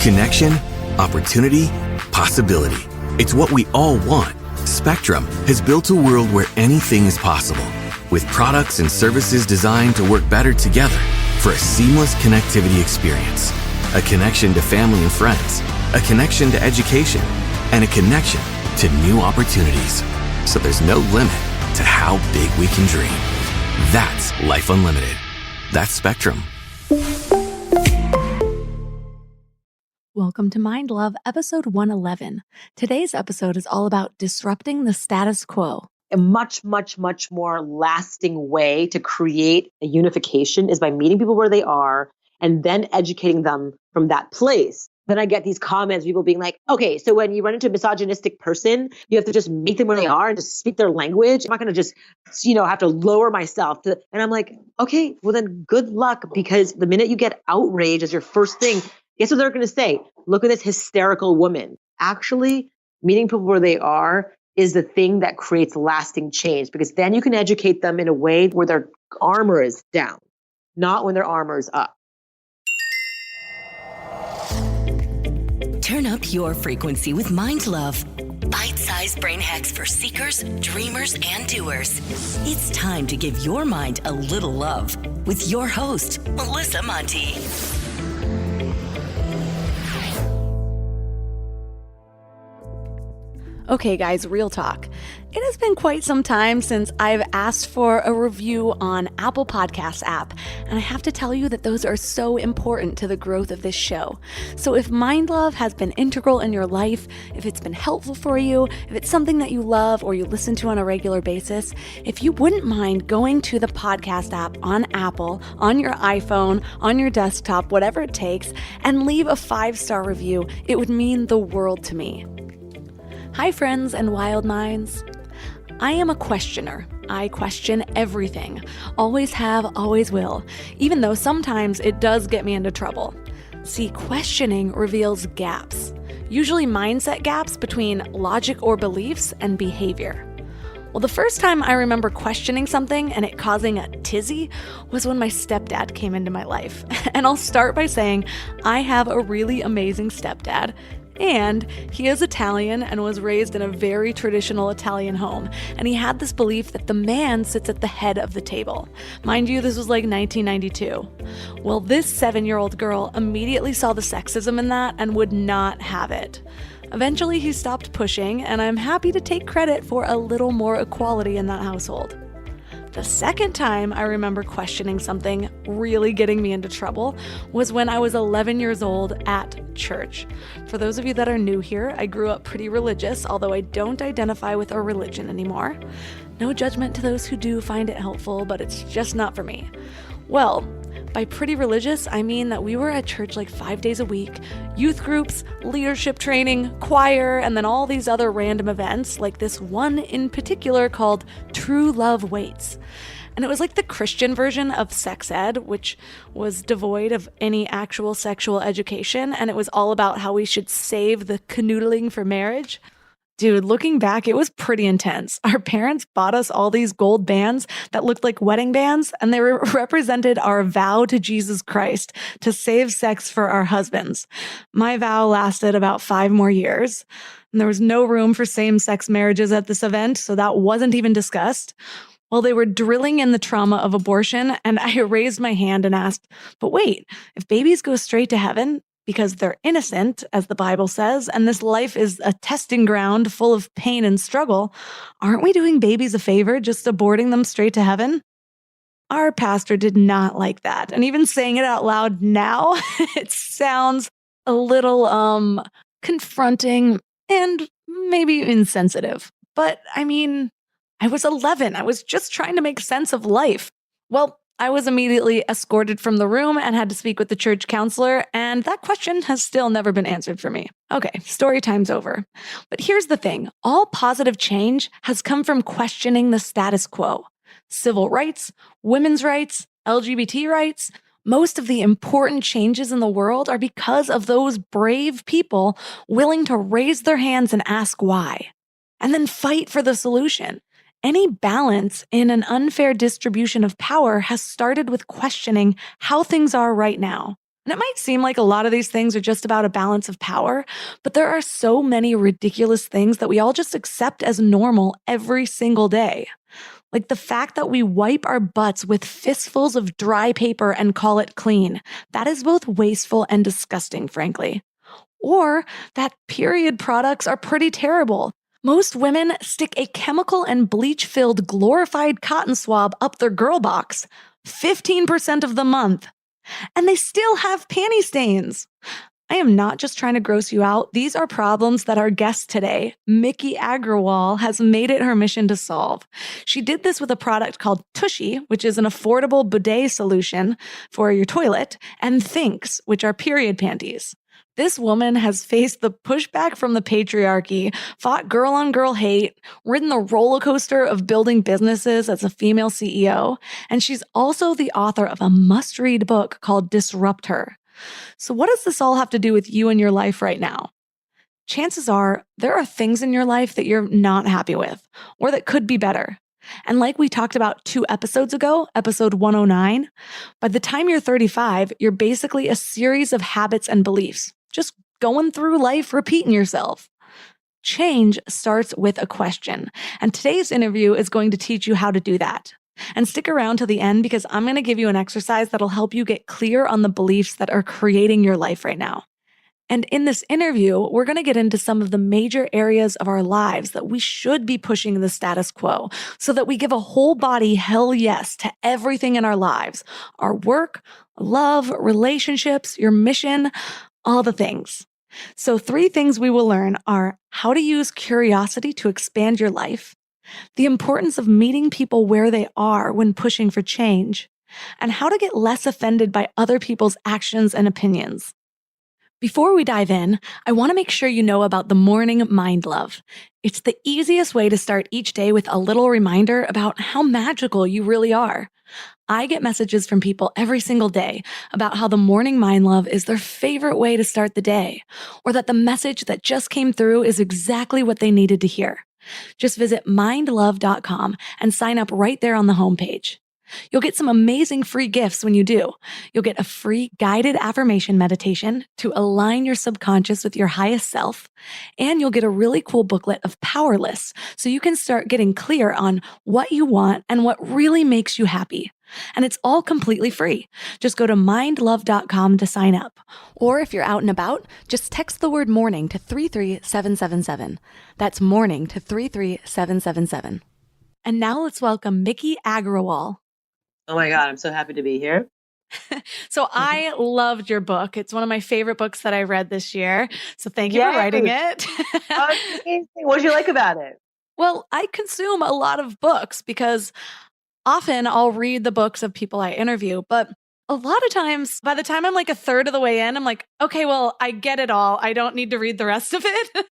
Connection, opportunity, possibility. It's what we all want. Spectrum has built a world where anything is possible, with products and services designed to work better together for a seamless connectivity experience. A connection to family and friends, a connection to education, and a connection to new opportunities. So there's no limit to how big we can dream. That's Life Unlimited. That's Spectrum. Welcome to Mind Love, episode 111. Today's episode is all about disrupting the status quo. A much, much, much more lasting way to create a unification is by meeting people where they are and then educating them from that place. Then I get these comments, people being like, okay, so when you run into a misogynistic person, you have to just meet them where they are and just speak their language. I'm not going to just, have to lower myself. And I'm like, okay, well then good luck, because the minute you get outraged as your first thing, guess what they're going to say? Look at this hysterical woman. Actually, meeting people where they are is the thing that creates lasting change, because then you can educate them in a way where their armor is down, not when their armor is up. Turn up your frequency with Mind Love. Bite-sized brain hacks for seekers, dreamers, and doers. It's time to give your mind a little love with your host, Melissa Monti. Okay, guys, real talk. It has been quite some time since I've asked for a review on Apple Podcasts app, and I have to tell you that those are so important to the growth of this show. So if Mind Love has been integral in your life, if it's been helpful for you, if it's something that you love or you listen to on a regular basis, if you wouldn't mind going to the podcast app on Apple, on your iPhone, on your desktop, whatever it takes, and leave a 5-star review, it would mean the world to me. Hi, friends and wild minds. I am a questioner. I question everything. Always have, always will, even though sometimes it does get me into trouble. See, questioning reveals gaps, usually mindset gaps between logic or beliefs and behavior. Well, the first time I remember questioning something and it causing a tizzy was when my stepdad came into my life. And I'll start by saying I have a really amazing stepdad. And he is Italian and was raised in a very traditional Italian home. And he had this belief that the man sits at the head of the table. Mind you, this was like 1992. Well, this 7-year-old girl immediately saw the sexism in that and would not have it. Eventually, he stopped pushing, and I'm happy to take credit for a little more equality in that household. The second time I remember questioning something really getting me into trouble was when I was 11 years old at church. For those of you that are new here, I grew up pretty religious, although I don't identify with a religion anymore. No judgment to those who do find it helpful, but it's just not for me. Well, by pretty religious, I mean that we were at church like 5 days a week, youth groups, leadership training, choir, and then all these other random events, like this one in particular called True Love Waits. And it was like the Christian version of sex ed, which was devoid of any actual sexual education, and it was all about how we should save the canoodling for marriage. Dude, looking back, it was pretty intense. Our parents bought us all these gold bands that looked like wedding bands, and they represented our vow to Jesus Christ to save sex for our husbands. My vow lasted about 5 more years, and there was no room for same-sex marriages at this event, so that wasn't even discussed. Well, they were drilling in the trauma of abortion, and I raised my hand and asked, but wait, if babies go straight to heaven, because they're innocent, as the Bible says, and this life is a testing ground full of pain and struggle, aren't we doing babies a favor just aborting them straight to heaven? Our pastor did not like that. And even saying it out loud now, it sounds a little confronting and maybe insensitive. But I mean, I was 11. I was just trying to make sense of life. Well, I was immediately escorted from the room and had to speak with the church counselor, and that question has still never been answered for me. Okay, story time's over. But here's the thing. All positive change has come from questioning the status quo. Civil rights, women's rights, LGBT rights, most of the important changes in the world are because of those brave people willing to raise their hands and ask why, and then fight for the solution. Any balance in an unfair distribution of power has started with questioning how things are right now. And it might seem like a lot of these things are just about a balance of power, but there are so many ridiculous things that we all just accept as normal every single day. Like the fact that we wipe our butts with fistfuls of dry paper and call it clean. That is both wasteful and disgusting, frankly. Or that period products are pretty terrible. Most women stick a chemical and bleach-filled glorified cotton swab up their girl box 15% of the month. And they still have panty stains. I am not just trying to gross you out. These are problems that our guest today, Miki Agrawal, has made it her mission to solve. She did this with a product called Tushy, which is an affordable bidet solution for your toilet, and Thinks, which are period panties. This woman has faced the pushback from the patriarchy, fought girl-on-girl hate, ridden the roller coaster of building businesses as a female CEO, and she's also the author of a must-read book called Disrupt Her. So what does this all have to do with you and your life right now? Chances are there are things in your life that you're not happy with, or that could be better. And like we talked about 2 episodes ago, episode 109, by the time you're 35, you're basically a series of habits and beliefs, just going through life repeating yourself. Change starts with a question, and today's interview is going to teach you how to do that. And stick around to the end because I'm going to give you an exercise that'll help you get clear on the beliefs that are creating your life right now. And in this interview, we're going to get into some of the major areas of our lives that we should be pushing the status quo so that we give a whole body hell yes to everything in our lives. Our work, love, relationships, your mission, all the things. So 3 things we will learn are how to use curiosity to expand your life, the importance of meeting people where they are when pushing for change, and how to get less offended by other people's actions and opinions. Before we dive in, I want to make sure you know about the Morning Mind Love. It's the easiest way to start each day with a little reminder about how magical you really are. I get messages from people every single day about how the Morning Mind Love is their favorite way to start the day, or that the message that just came through is exactly what they needed to hear. Just visit mindlove.com and sign up right there on the homepage. You'll get some amazing free gifts when you do. You'll get a free guided affirmation meditation to align your subconscious with your highest self, and you'll get a really cool booklet of Power Lists so you can start getting clear on what you want and what really makes you happy. And it's all completely free. Just go to mindlove.com to sign up. Or if you're out and about, just text the word morning to 33777. That's morning to 33777. And now let's welcome Miki Agrawal. Oh my God, I'm so happy to be here. So I loved your book. It's one of my favorite books that I read this year. So thank you for writing it. Amazing. What did you like about it? Well, I consume a lot of books because often I'll read the books of people I interview, but a lot of times by the time I'm like a third of the way in, I'm like, okay, well, I get it all. I don't need to read the rest of it.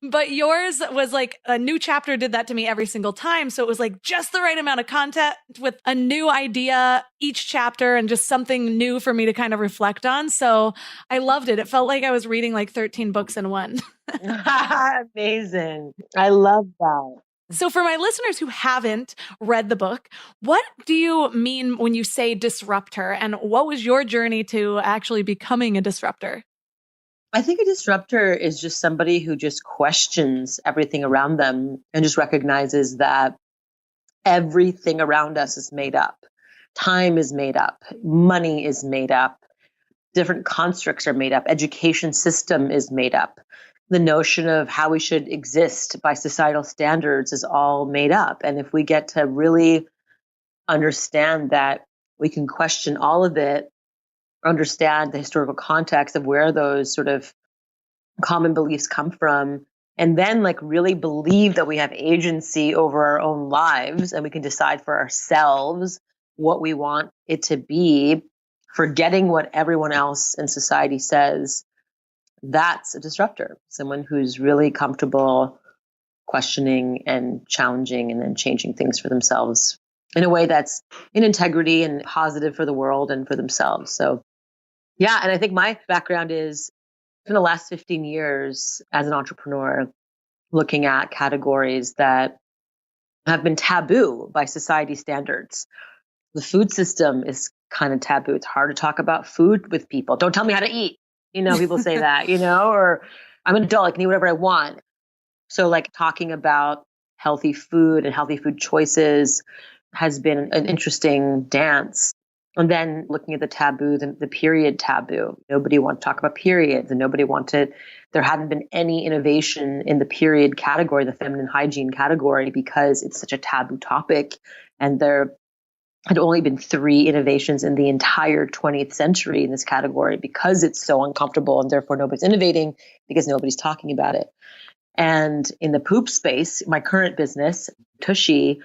But yours was like a new chapter did that to me every single time. So it was like just the right amount of content with a new idea each chapter and just something new for me to kind of reflect on. So I loved it. It felt like I was reading like 13 books in one. Amazing. I love that. So for my listeners who haven't read the book, what do you mean when you say disrupt her? And what was your journey to actually becoming a disruptor? I think a disruptor is just somebody who just questions everything around them and just recognizes that everything around us is made up. Time is made up. Money is made up. Different constructs are made up. Education system is made up. The notion of how we should exist by societal standards is all made up. And if we get to really understand that we can question all of it, understand the historical context of where those sort of common beliefs come from, and then like really believe that we have agency over our own lives and we can decide for ourselves what we want it to be, forgetting what everyone else in society says, that's a disruptor, someone who's really comfortable questioning and challenging and then changing things for themselves in a way that's in integrity and positive for the world and for themselves. So yeah, and I think my background is in the last 15 years as an entrepreneur, looking at categories that have been taboo by society standards. The food system is kind of taboo. It's hard to talk about food with people. Don't tell me how to eat. People say that, or I'm an adult, I can eat whatever I want. So like talking about healthy food and healthy food choices has been an interesting dance. And then looking at the taboo, the period taboo. Nobody wanted to talk about periods, and there hadn't been any innovation in the period category, the feminine hygiene category, because it's such a taboo topic. And there had only been 3 innovations in the entire 20th century in this category because it's so uncomfortable, and therefore nobody's innovating because nobody's talking about it. And in the poop space, my current business, Tushy,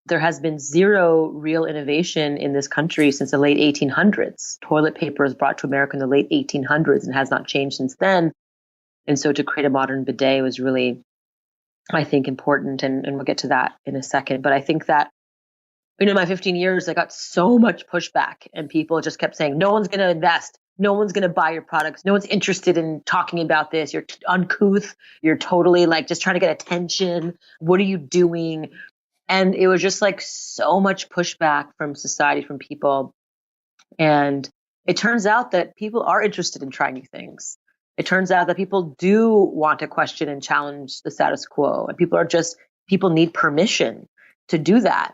there has been 0 real innovation in this country since the late 1800s. Toilet paper was brought to America in the late 1800s and has not changed since then. And so to create a modern bidet was really, I think, important. And we'll get to that in a second. But I think that, my 15 years, I got so much pushback, and people just kept saying, no one's going to invest. No one's going to buy your products. No one's interested in talking about this. You're uncouth. You're totally like just trying to get attention. What are you doing? And it was just like so much pushback from society, from people. And it turns out that people are interested in trying new things. It turns out that people do want to question and challenge the status quo. And people need permission to do that.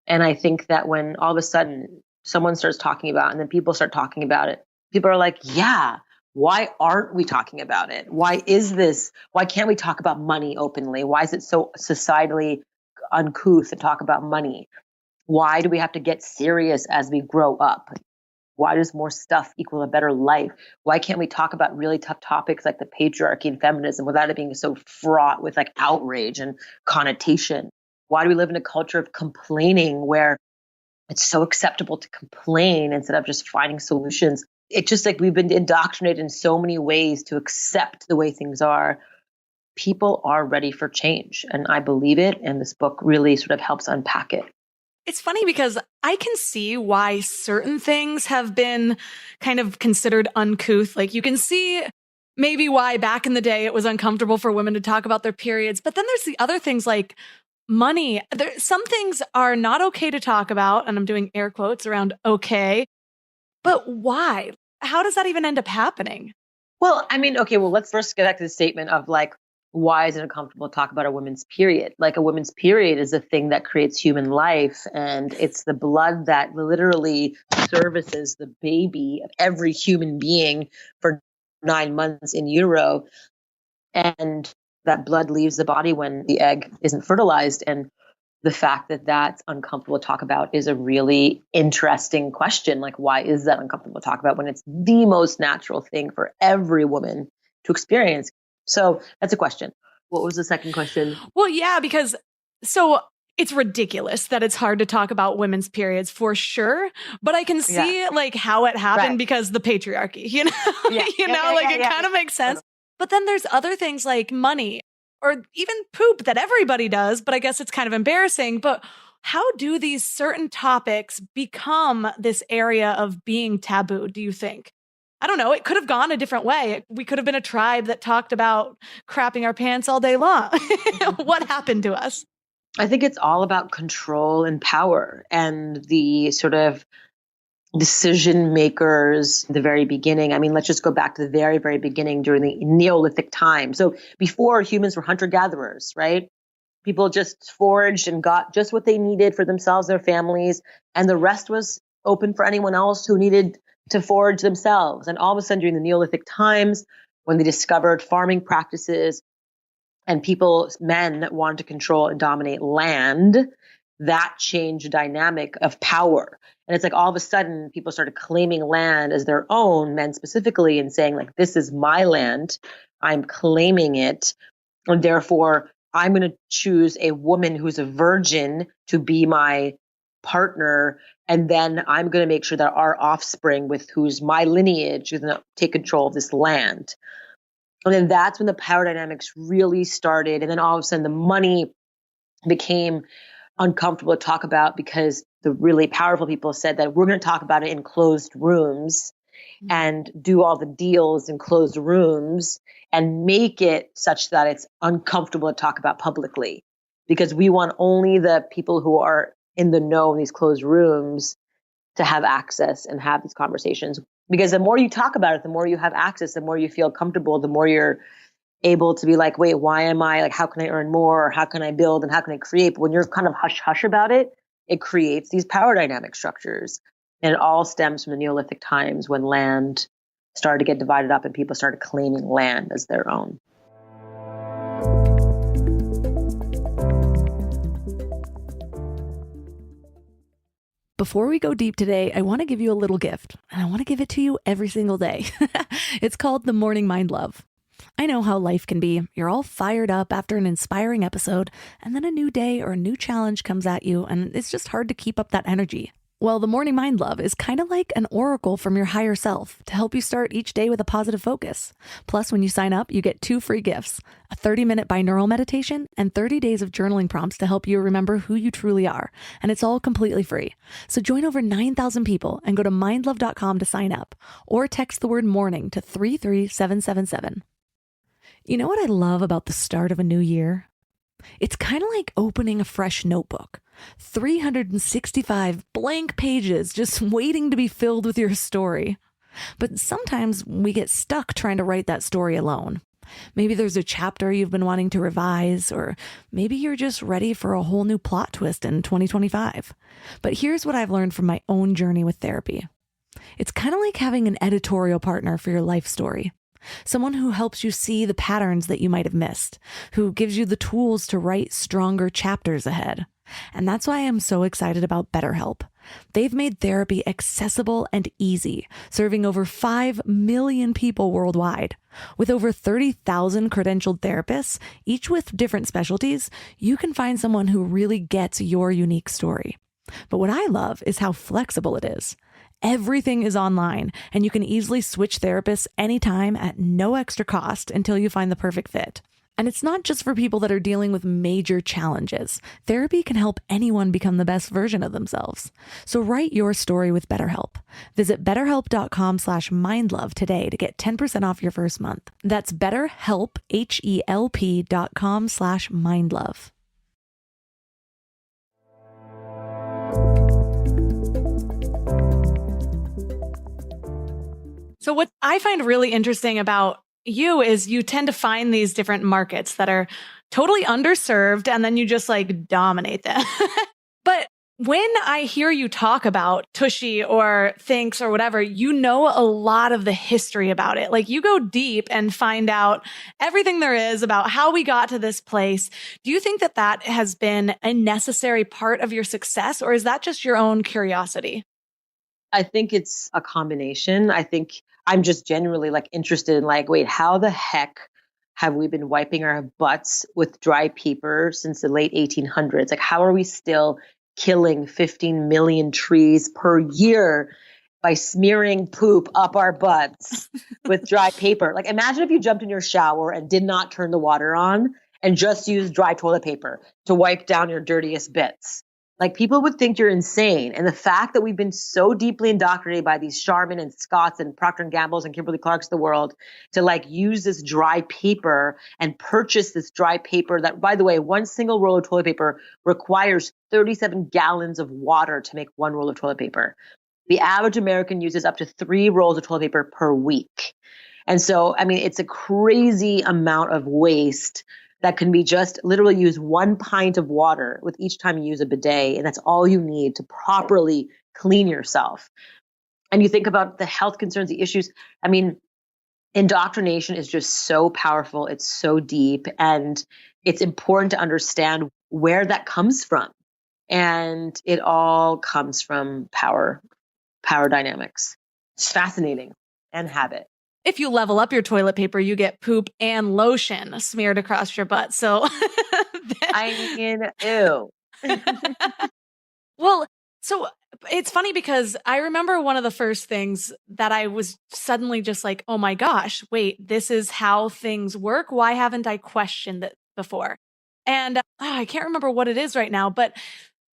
And I think that when all of a sudden someone starts talking about it, and then people start talking about it, people are like, yeah, why aren't we talking about it? Why can't we talk about money openly? Why is it so societally uncouth to talk about money? Why do we have to get serious as we grow up? Why does more stuff equal a better life? Why can't we talk about really tough topics like the patriarchy and feminism without it being so fraught with like outrage and connotation? Why do we live in a culture of complaining where it's so acceptable to complain instead of just finding solutions? It's just like we've been indoctrinated in so many ways to accept the way things are. People are ready for change, and I believe it. And this book really sort of helps unpack it. It's funny because I can see why certain things have been kind of considered uncouth. Like you can see maybe why back in the day it was uncomfortable for women to talk about their periods. But then there's the other things like money. Some things are not okay to talk about, and I'm doing air quotes around okay. But why? How does that even end up happening? Well, let's first get back to the statement of like, why is it uncomfortable to talk about a woman's period? Like a woman's period is a thing that creates human life, and it's the blood that literally services the baby of every human being for 9 months in utero. And that blood leaves the body when the egg isn't fertilized. And the fact that that's uncomfortable to talk about is a really interesting question. Like, why is that uncomfortable to talk about when it's the most natural thing for every woman to experience? So that's a question. What was the second question? Well, yeah, because it's ridiculous that it's hard to talk about women's periods for sure, but I can see like how it happened because the patriarchy, it kind of makes sense. But then there's other things like money or even poop that everybody does, but I guess it's kind of embarrassing. But how do these certain topics become this area of being taboo, do you think? I don't know. It could have gone a different way. We could have been a tribe that talked about crapping our pants all day long. What happened to us? I think it's all about control and power and the sort of decision makers in the very beginning. Let's just go back to the very, very beginning during the Neolithic time. So before, humans were hunter-gatherers, right? People just foraged and got just what they needed for themselves, their families, and the rest was open for anyone else who needed to forage themselves. And all of a sudden during the Neolithic times, when they discovered farming practices and men wanted to control and dominate land, that changed the dynamic of power. And it's like all of a sudden people started claiming land as their own, men specifically, and saying like, this is my land, I'm claiming it. And therefore I'm going to choose a woman who's a virgin to be my partner. And then I'm going to make sure that our offspring with who's my lineage is going to take control of this land. And then that's when the power dynamics really started. And then all of a sudden the money became uncomfortable to talk about because the really powerful people said that we're going to talk about it in closed rooms and do all the deals in closed rooms and make it such that it's uncomfortable to talk about publicly, because we want only the people who are in the know in these closed rooms to have access and have these conversations. Because the more you talk about it, the more you have access, the more you feel comfortable, the more you're able to be like, wait, why am I like, how can I earn more? Or how can I build and how can I create? But when you're kind of hush hush about it, it creates these power dynamic structures. And it all stems from the Neolithic times when land started to get divided up and people started claiming land as their own. Before we go deep today, I want to give you a little gift, and I want to give it to you every single day. It's called the Morning Mind Love. I know how life can be. You're all fired up after an inspiring episode, and then a new day or a new challenge comes at you, and it's just hard to keep up that energy. Well, the Morning Mind Love is kind of like an oracle from your higher self to help you start each day with a positive focus. Plus, when you sign up, you get 2 free gifts, a 30-minute binaural meditation and 30 days of journaling prompts to help you remember who you truly are. And it's all completely free. So join over 9,000 people and go to mindlove.com to sign up or text the word morning to 33777. You know what I love about the start of a new year? It's kind of like opening a fresh notebook. 365 blank pages just waiting to be filled with your story. But sometimes we get stuck trying to write that story alone. Maybe there's a chapter you've been wanting to revise, or maybe you're just ready for a whole new plot twist in 2025. But here's what I've learned from my own journey with therapy. It's kind of like having an editorial partner for your life story. Someone who helps you see the patterns that you might have missed, who gives you the tools to write stronger chapters ahead. And that's why I'm so excited about BetterHelp. They've made therapy accessible and easy, serving over 5 million people worldwide. With over 30,000 credentialed therapists, each with different specialties, you can find someone who really gets your unique story. But what I love is how flexible it is. Everything is online, and you can easily switch therapists anytime at no extra cost until you find the perfect fit. And it's not just for people that are dealing with major challenges. Therapy can help anyone become the best version of themselves. So write your story with BetterHelp. Visit betterhelp.com/mindlove today to get 10% off your first month. That's BetterHelp, HELP.com/mindlove. So what I find really interesting about you is you tend to find these different markets that are totally underserved, and then you just like dominate them. But when I hear you talk about Tushy or Thinks or whatever, you know a lot of the history about it. Like you go deep and find out everything there is about how we got to this place. Do you think that that has been a necessary part of your success, or is that just your own curiosity? I think it's a combination. I think I'm just genuinely like interested in like, wait, how the heck have we been wiping our butts with dry paper since the late 1800s? Like, how are we still killing 15 million trees per year by smearing poop up our butts with dry paper? Like, imagine if you jumped in your shower and did not turn the water on and just used dry toilet paper to wipe down your dirtiest bits. Like, people would think you're insane. And the fact that we've been so deeply indoctrinated by these Charmin and Scotts and Procter & Gamble's and Kimberly Clark's of the world to like use this dry paper and purchase this dry paper that, by the way, one single roll of toilet paper requires 37 gallons of water to make one roll of toilet paper. The average American uses up to 3 rolls of toilet paper per week. And so, I mean, it's a crazy amount of waste that can be just literally use 1 pint of water with each time you use a bidet. And that's all you need to properly clean yourself. And you think about the health concerns, the issues. I mean, indoctrination is just so powerful. It's so deep. And it's important to understand where that comes from. And it all comes from power dynamics. It's fascinating, and habit. If you level up your toilet paper, you get poop and lotion smeared across your butt. So I mean, ew. Well, so it's funny because I remember one of the first things that I was suddenly just like, oh my gosh, wait, this is how things work. Why haven't I questioned it before? And I can't remember what it is right now, but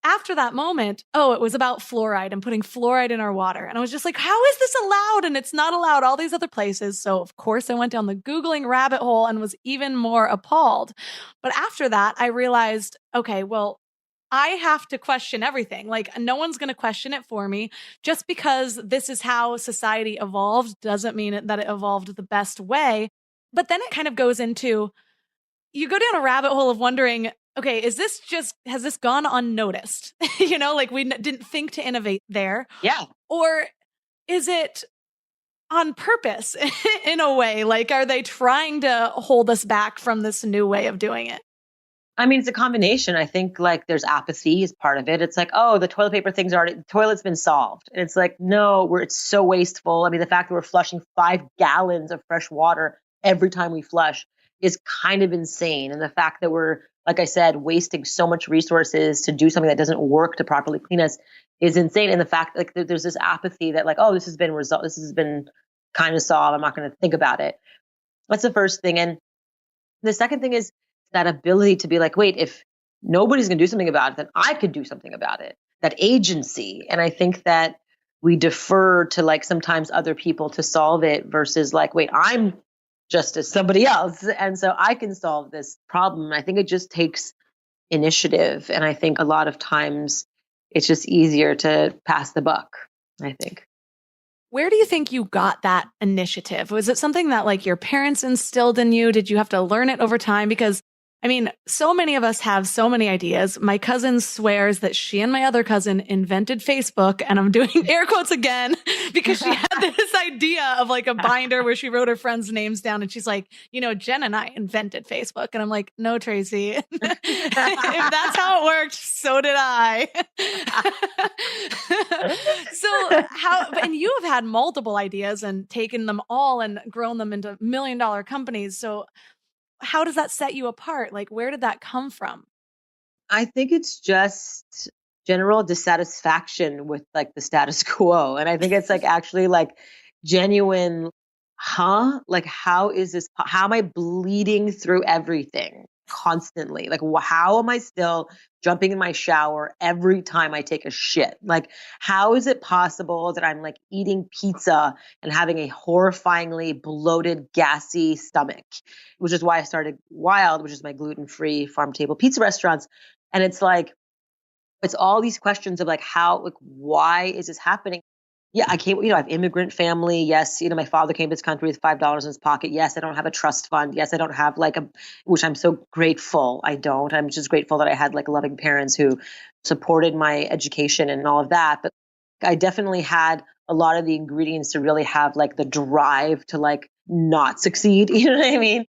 after that moment, it was about fluoride and putting fluoride in our water. And I was just like, how is this allowed? And it's not allowed all these other places. So of course I went down the Googling rabbit hole and was even more appalled. But after that, I realized, okay, well, I have to question everything. Like, no one's going to question it for me. Just because this is how society evolved doesn't mean that it evolved the best way. But then it kind of goes into, you go down a rabbit hole of wondering, okay, has this gone unnoticed? Like we didn't think to innovate there. Yeah. Or is it on purpose in a way? Like, are they trying to hold us back from this new way of doing it? I mean, it's a combination. I think like there's apathy is part of it. It's like, oh, the toilet paper the toilet's been solved. And it's like, no, it's so wasteful. I mean, the fact that we're flushing 5 gallons of fresh water every time we flush is kind of insane. And the fact that we're, like I said, wasting so much resources to do something that doesn't work to properly clean us is insane. And the fact like there's this apathy that like, oh, this has been kind of solved. I'm not going to think about it. That's the first thing. And the second thing is that ability to be like, wait, if nobody's going to do something about it, then I could do something about it. That agency. And I think that we defer to like sometimes other people to solve it versus like, wait, I'm just as somebody else. And so I can solve this problem. I think it just takes initiative. And I think a lot of times it's just easier to pass the buck, I think. Where do you think you got that initiative? Was it something that like your parents instilled in you? Did you have to learn it over time? Because I mean, so many of us have so many ideas. My cousin swears that she and my other cousin invented Facebook, and I'm doing air quotes again because she had this idea of like a binder where she wrote her friends' names down, and she's like, Jen and I invented Facebook. And I'm like, no, Tracy, if that's how it worked, so did I. And you have had multiple ideas and taken them all and grown them into $1 million companies. So how does that set you apart? Like, where did that come from? I think it's just general dissatisfaction with like the status quo. And I think it's like actually like genuine, like how am I bleeding through everything constantly? Like, how am I still jumping in my shower every time I take a shit? Like, how is it possible that I'm like eating pizza and having a horrifyingly bloated, gassy stomach? Which is why I started Wild, which is my gluten-free farm-table pizza restaurants. And it's like, it's all these questions of like, why is this happening? Yeah, I have immigrant family. Yes, my father came to this country with $5 in his pocket. Yes, I don't have a trust fund. Yes, I don't have which I'm so grateful I don't. I'm just grateful that I had like loving parents who supported my education and all of that. But I definitely had a lot of the ingredients to really have like the drive to like not succeed. You know what I mean?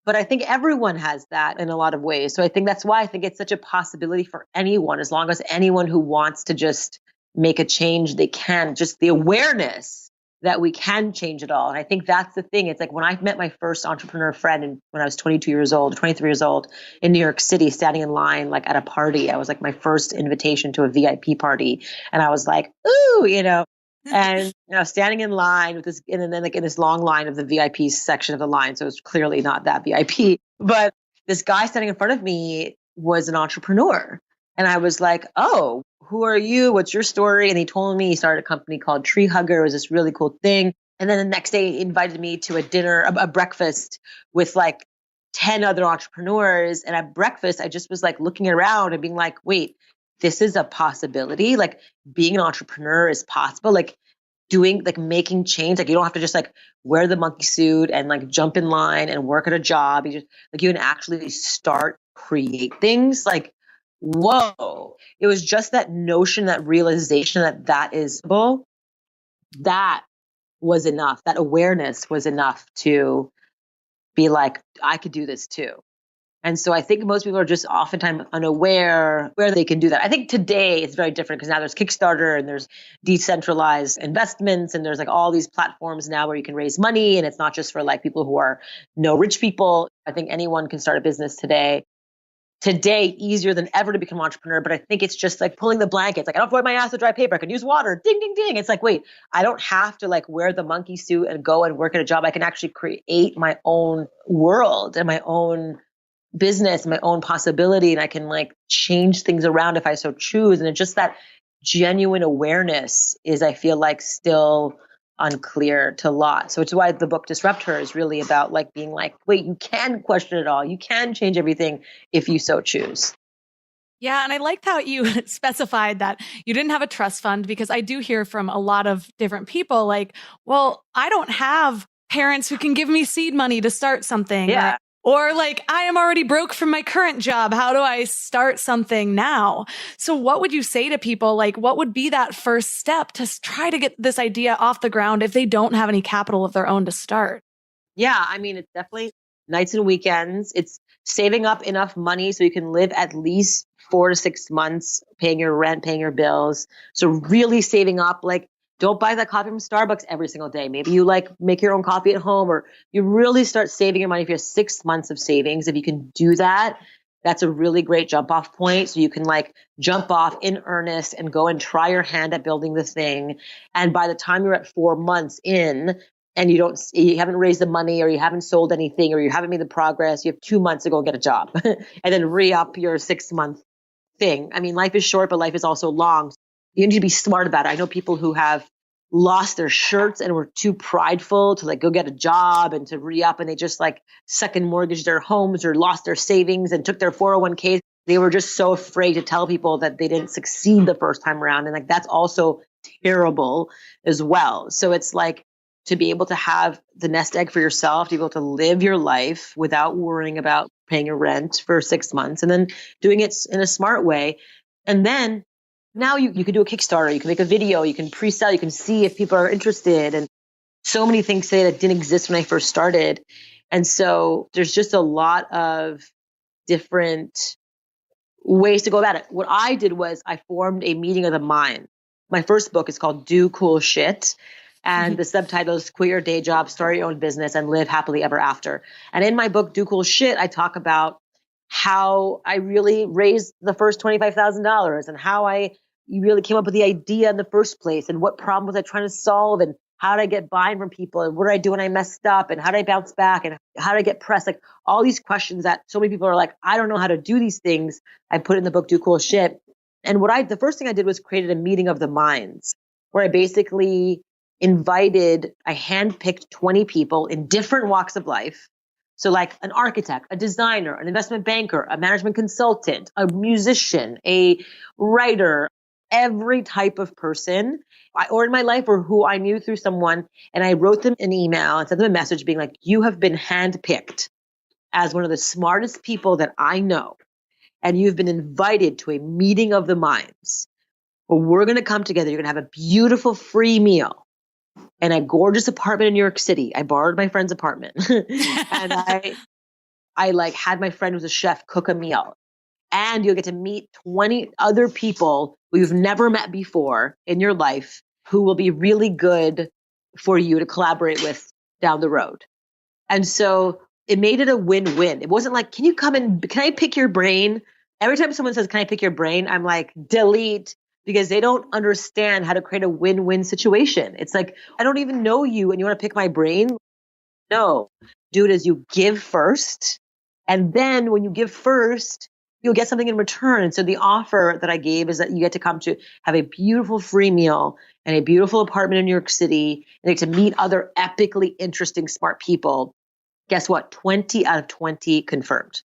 But I think everyone has that in a lot of ways. So I think that's why I think it's such a possibility for anyone, as long as anyone who wants to just make a change, they can. Just the awareness that we can change it all. And I think that's the thing. It's like when I met my first entrepreneur friend when I was 23 years old in New York City, standing in line, like at a party, I was like my first invitation to a VIP party. And I was like, ooh, and standing in line with this, and then like in this long line of the VIP section of the line. So it's clearly not that VIP, but this guy standing in front of me was an entrepreneur. And I was like, oh, who are you? What's your story? And he told me he started a company called Tree Hugger. It was this really cool thing. And then the next day he invited me to a breakfast with like 10 other entrepreneurs. And at breakfast, I just was like looking around and being like, wait, this is a possibility. Like being an entrepreneur is possible. Like making change. Like you don't have to just like wear the monkey suit and like jump in line and work at a job. You can actually start, create things. Like, whoa, it was just that notion, that realization that is possible. That was enough. That awareness was enough to be like, I could do this too. And so I think most people are just oftentimes unaware where they can do that. I think today it's very different because now there's Kickstarter and there's decentralized investments and there's like all these platforms now where you can raise money, and it's not just for like people who are no rich people. I think anyone can start a business today, easier than ever to become an entrepreneur. But I think it's just like pulling the blankets. Like I don't have to wear my ass with dry paper. I can use water. Ding, ding, ding. It's like, wait, I don't have to like wear the monkey suit and go and work at a job. I can actually create my own world and my own business, my own possibility. And I can like change things around if I so choose. And it's just that genuine awareness is, I feel like, still unclear to a lot. So it's why the book Disrupt Her is really about like being like, wait, you can question it all. You can change everything if you so choose. Yeah. And I liked how you specified that you didn't have a trust fund, because I do hear from a lot of different people like, well, I don't have parents who can give me seed money to start something. Yeah. Or like, I am already broke from my current job. How do I start something now? So what would you say to people? Like, what would be that first step to try to get this idea off the ground if they don't have any capital of their own to start? Yeah. I mean, it's definitely nights and weekends. It's saving up enough money so you can live at least 4 to 6 months, paying your rent, paying your bills. So really saving up, like, don't buy that coffee from Starbucks every single day. Maybe you like make your own coffee at home, or you really start saving your money. If you have 6 months of savings, if you can do that, that's a really great jump off point. So you can like jump off in earnest and go and try your hand at building the thing. And by the time you're at 4 months in, and you haven't raised the money, or you haven't sold anything, or you haven't made the progress, you have 2 months to go get a job and then re-up your 6-month thing. I mean, life is short, but life is also long. You need to be smart about it. I know people who have lost their shirts and were too prideful to like go get a job and to re-up, and they just like second mortgaged their homes or lost their savings and took their 401ks. They were just so afraid to tell people that they didn't succeed the first time around. And like, that's also terrible as well. So it's like, to be able to have the nest egg for yourself, to be able to live your life without worrying about paying your rent for 6 months, and then doing it in a smart way. And then now you can do a Kickstarter, you can make a video, you can pre-sell, you can see if people are interested. And so many things today that didn't exist when I first started. And so there's just a lot of different ways to go about it. What I did was I formed a meeting of the mind. My first book is called Do Cool Shit. And the subtitle is Quit Your Day Job, Start Your Own Business, and Live Happily Ever After. And in my book, Do Cool Shit, I talk about how I really raised the first $25,000 and how I really came up with the idea in the first place, and what problem was I trying to solve, and how did I get buy-in from people, and what did I do when I messed up, and how did I bounce back, and how did I get press? Like all these questions that so many people are like, I don't know how to do these things. I put in the book, Do Cool Shit. And the first thing I did was created a meeting of the minds, where I basically I handpicked 20 people in different walks of life. So like an architect, a designer, an investment banker, a management consultant, a musician, a writer, every type of person or in my life or who I knew through someone. And I wrote them an email and sent them a message being like, you have been handpicked as one of the smartest people that I know. And you've been invited to a meeting of the minds where we're going to come together. You're going to have a beautiful free meal in a gorgeous apartment in New York City. I borrowed my friend's apartment and I like had my friend who's a chef cook a meal, and you'll get to meet 20 other people who you've never met before in your life who will be really good for you to collaborate with down the road. And so it made it a win-win. It wasn't like, can I pick your brain? Every time someone says, can I pick your brain? I'm like, delete. Because they don't understand how to create a win-win situation. It's like, I don't even know you and you want to pick my brain? No. Do it as you give first. And then when you give first, you'll get something in return. And so the offer that I gave is that you get to come to have a beautiful free meal and a beautiful apartment in New York City, and get to meet other epically interesting, smart people. Guess what? 20 out of 20 confirmed.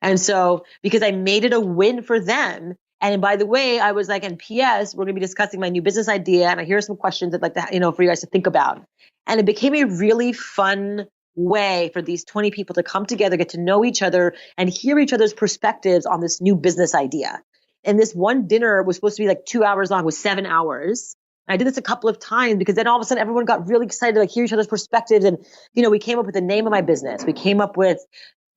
And so because I made it a win for them. And by the way, I was like, and P.S., we're going to be discussing my new business idea. And I hear some questions I'd like to, for you guys to think about. And it became a really fun way for these 20 people to come together, get to know each other, and hear each other's perspectives on this new business idea. And this one dinner was supposed to be like 2 hours long, was 7 hours. And I did this a couple of times because then all of a sudden everyone got really excited to like hear each other's perspectives. And, we came up with the name of my business. We came up with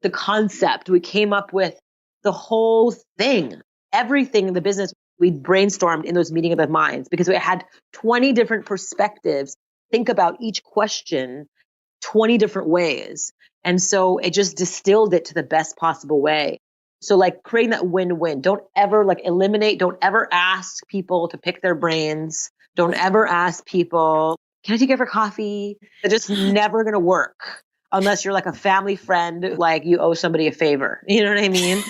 the concept. We came up with the whole thing. Everything in the business we brainstormed in those meeting of the minds, because we had 20 different perspectives. Think about each question 20 different ways. And so it just distilled it to the best possible way. So like creating that win-win. Don't ever eliminate, don't ever ask people to pick their brains. Don't ever ask people, can I take you for coffee? It's just never going to work unless you're like a family friend, like you owe somebody a favor. You know what I mean?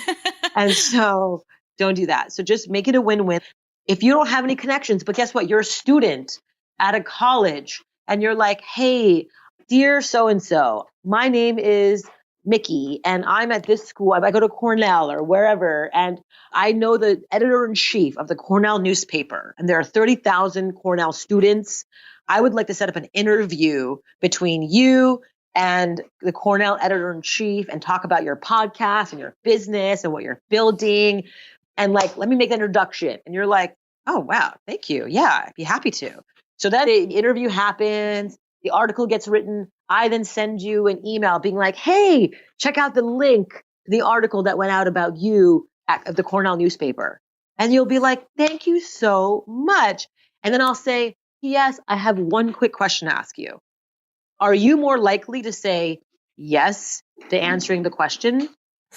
And so don't do that. So just make it a win-win. If you don't have any connections, but guess what? You're a student at a college and you're like, hey, dear so-and-so, my name is Miki, and I'm at this school. I go to Cornell or wherever, and I know the editor-in-chief of the Cornell newspaper, and there are 30,000 Cornell students. I would like to set up an interview between you and the Cornell editor-in-chief and talk about your podcast and your business and what you're building. And like, let me make that introduction. And you're like, oh, wow, thank you. Yeah, I'd be happy to. So then the interview happens, the article gets written. I then send you an email being like, hey, check out the link to the article that went out about you at the Cornell newspaper. And you'll be like, thank you so much. And then I'll say, yes, I have one quick question to ask you. Are you more likely to say yes to answering the question?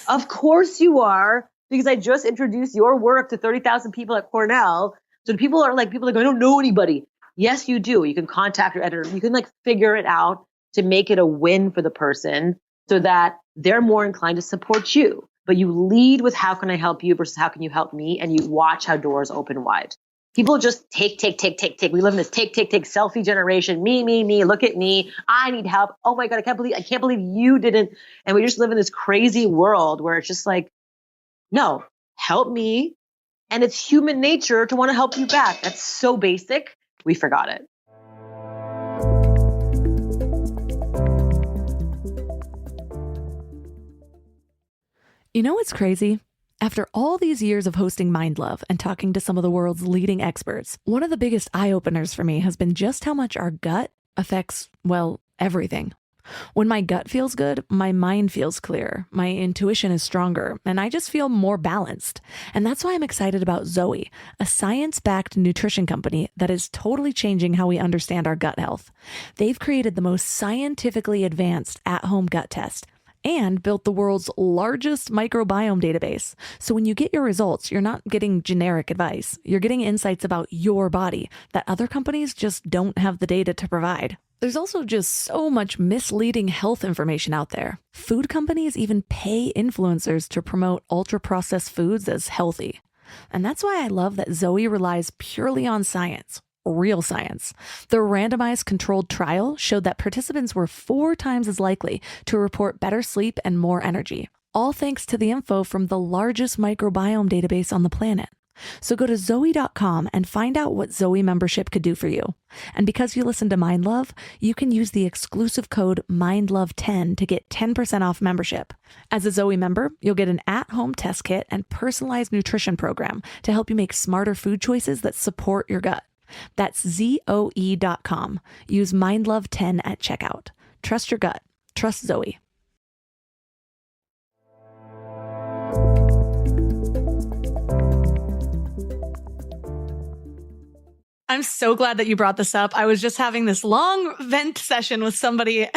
Of course you are, because I just introduced your work to 30,000 people at Cornell. So people are like, I don't know anybody. Yes, you do. You can contact your editor. You can like figure it out to make it a win for the person so that they're more inclined to support you. But you lead with how can I help you versus how can you help me? And you watch how doors open wide. People just take. We live in this take, selfie generation. Me, look at me. I need help. Oh my God, I can't believe you didn't. And we just live in this crazy world where it's just like, no, help me. And it's human nature to want to help you back. That's so basic. We forgot it. You know what's crazy? After all these years of hosting Mind Love and talking to some of the world's leading experts, one of the biggest eye-openers for me has been just how much our gut affects, well, everything. When my gut feels good, my mind feels clearer, my intuition is stronger, and I just feel more balanced. And that's why I'm excited about Zoe, a science-backed nutrition company that is totally changing how we understand our gut health. They've created the most scientifically advanced at-home gut test and built the world's largest microbiome database. So when you get your results, you're not getting generic advice. You're getting insights about your body that other companies just don't have the data to provide. There's also just so much misleading health information out there. Food companies even pay influencers to promote ultra-processed foods as healthy. And that's why I love that Zoe relies purely on science. Real science. The randomized controlled trial showed that participants were 4 times as likely to report better sleep and more energy, all thanks to the info from the largest microbiome database on the planet. So go to Zoe.com and find out what Zoe membership could do for you. And because you listen to Mind Love, you can use the exclusive code MINDLOVE10 to get 10% off membership. As a Zoe member, you'll get an at-home test kit and personalized nutrition program to help you make smarter food choices that support your gut. That's Zoe.com. Use MindLove10 at checkout. Trust your gut. Trust Zoe. I'm so glad that you brought this up. I was just having this long vent session with somebody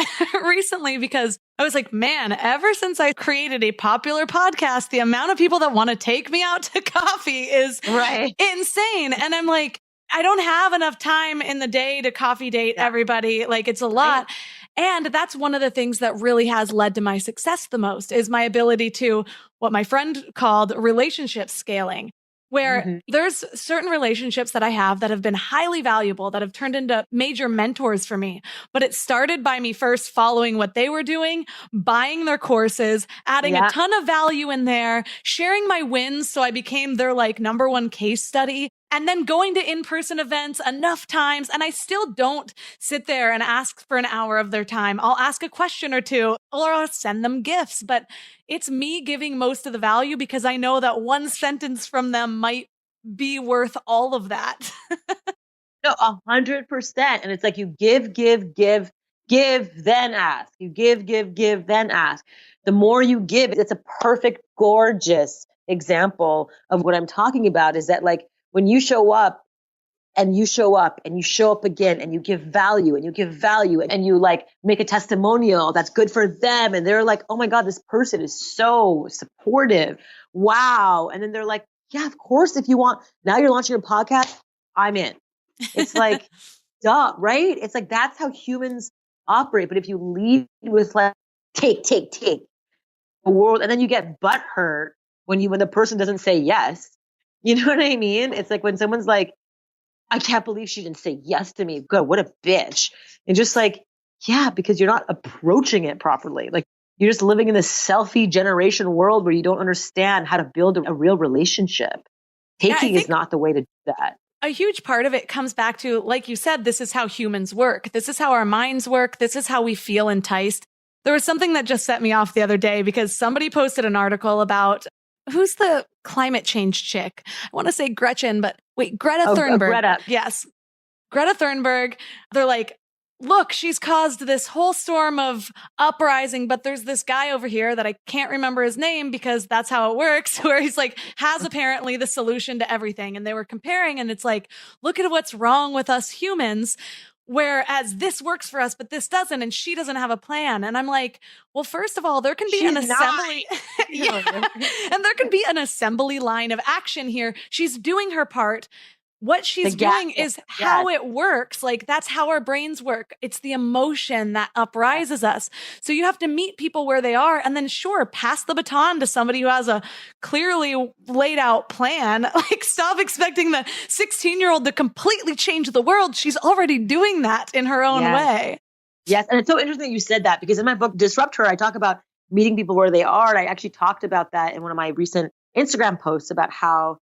recently because I was like, man, ever since I created a popular podcast, the amount of people that want to take me out to coffee is insane. And I'm like, I don't have enough time in the day to coffee date everybody. Like, it's a lot. And that's one of the things that really has led to my success the most is my ability to what my friend called relationship scaling, where there's certain relationships that I have that have been highly valuable, that have turned into major mentors for me. But it started by me first following what they were doing, buying their courses, adding a ton of value in there, sharing my wins. So I became their like number one case study. And then going to in-person events enough times. And I still don't sit there and ask for an hour of their time. I'll ask a question or two, or I'll send them gifts. But it's me giving most of the value because I know that one sentence from them might be worth all of that. No, 100%. And it's like you give, then ask. You give, then ask. The more you give, it's a perfect, gorgeous example of what I'm talking about is that like, when you show up and you show up and you show up again and you give value and you like make a testimonial that's good for them. And they're like, oh my God, this person is so supportive. Wow. And then they're like, yeah, of course. If you want, now you're launching a podcast, I'm in. It's like, duh, right? It's like, that's how humans operate. But if you lead with like, take the world, and then you get butthurt when the person doesn't say yes. You know what I mean? It's like when someone's like, I can't believe she didn't say yes to me. God, what a bitch. And just like, yeah, because you're not approaching it properly. Like You're just living in this selfie generation world where you don't understand how to build a real relationship. Taking is not the way to do that. A huge part of it comes back to, like you said, this is how humans work. This is how our minds work. This is how we feel enticed. There was something that just set me off the other day because somebody posted an article about who's the climate change chick? I want to say Gretchen, but wait, Greta Thunberg. Greta. Yes. Greta Thunberg. They're like, look, she's caused this whole storm of uprising, but there's this guy over here that I can't remember his name because that's how it works, where he's like, has apparently the solution to everything. And they were comparing, and it's like, look at what's wrong with us humans. Whereas this works for us, but this doesn't, and she doesn't have a plan. And I'm like, well, first of all, there can be an assembly. And there can be an assembly line of action here. She's doing her part. What she's doing is how it works. Like, that's how our brains work. It's the emotion that uprises us. So you have to meet people where they are, and then sure, pass the baton to somebody who has a clearly laid out plan. Like, stop expecting the 16-year-old to completely change the world. She's already doing that in her own way. Yes. And it's so interesting that you said that, because in my book, Disrupt Her, I talk about meeting people where they are. And I actually talked about that in one of my recent Instagram posts about how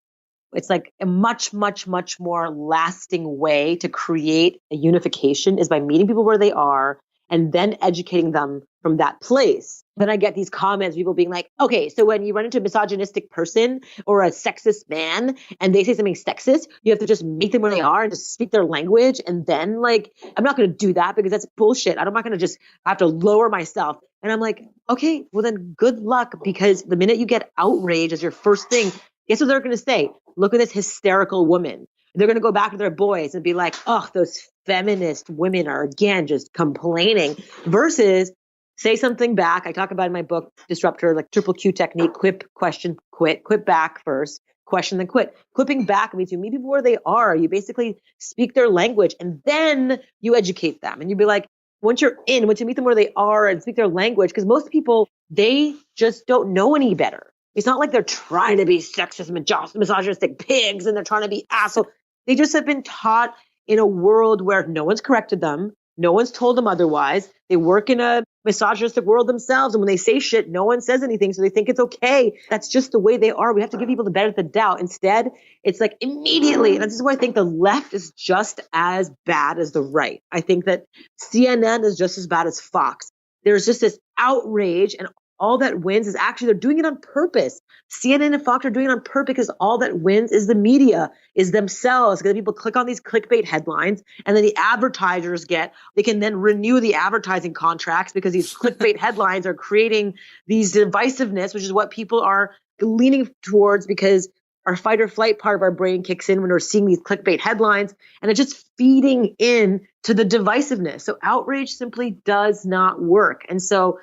it's like a much, much, much more lasting way to create a unification is by meeting people where they are and then educating them from that place. Then I get these comments, people being like, okay, so when you run into a misogynistic person or a sexist man and they say something sexist, you have to just meet them where they are and just speak their language. And then like, I'm not going to do that because that's bullshit. I'm not going to just have to lower myself. And I'm like, okay, well then good luck, because the minute you get outraged as your first thing, guess what they're going to say? Look at this hysterical woman. They're going to go back to their boys and be like, oh, those feminist women are again just complaining, versus say something back. I talk about in my book, Disrupt Her, like triple Q technique: quip, question, quit. Quip back first, question, then quit. Quipping back means you meet people where they are. You basically speak their language and then you educate them. And you'd be like, once you meet them where they are and speak their language, because most people, they just don't know any better. It's not like they're trying to be sexist, misogynistic pigs and they're trying to be assholes. They just have been taught in a world where no one's corrected them. No one's told them otherwise. They work in a misogynistic world themselves. And when they say shit, no one says anything. So they think it's okay. That's just the way they are. We have to give people the benefit of the doubt. Instead, it's like immediately. And this is why I think the left is just as bad as the right. I think that CNN is just as bad as Fox. There's just this outrage, and all that wins is actually they're doing it on purpose. CNN and Fox are doing it on purpose because all that wins is the media, is themselves. Because people click on these clickbait headlines, and then the advertisers they can then renew the advertising contracts because these clickbait headlines are creating these divisiveness, which is what people are leaning towards, because our fight or flight part of our brain kicks in when we're seeing these clickbait headlines, and it's just feeding in to the divisiveness. So outrage simply does not work. And so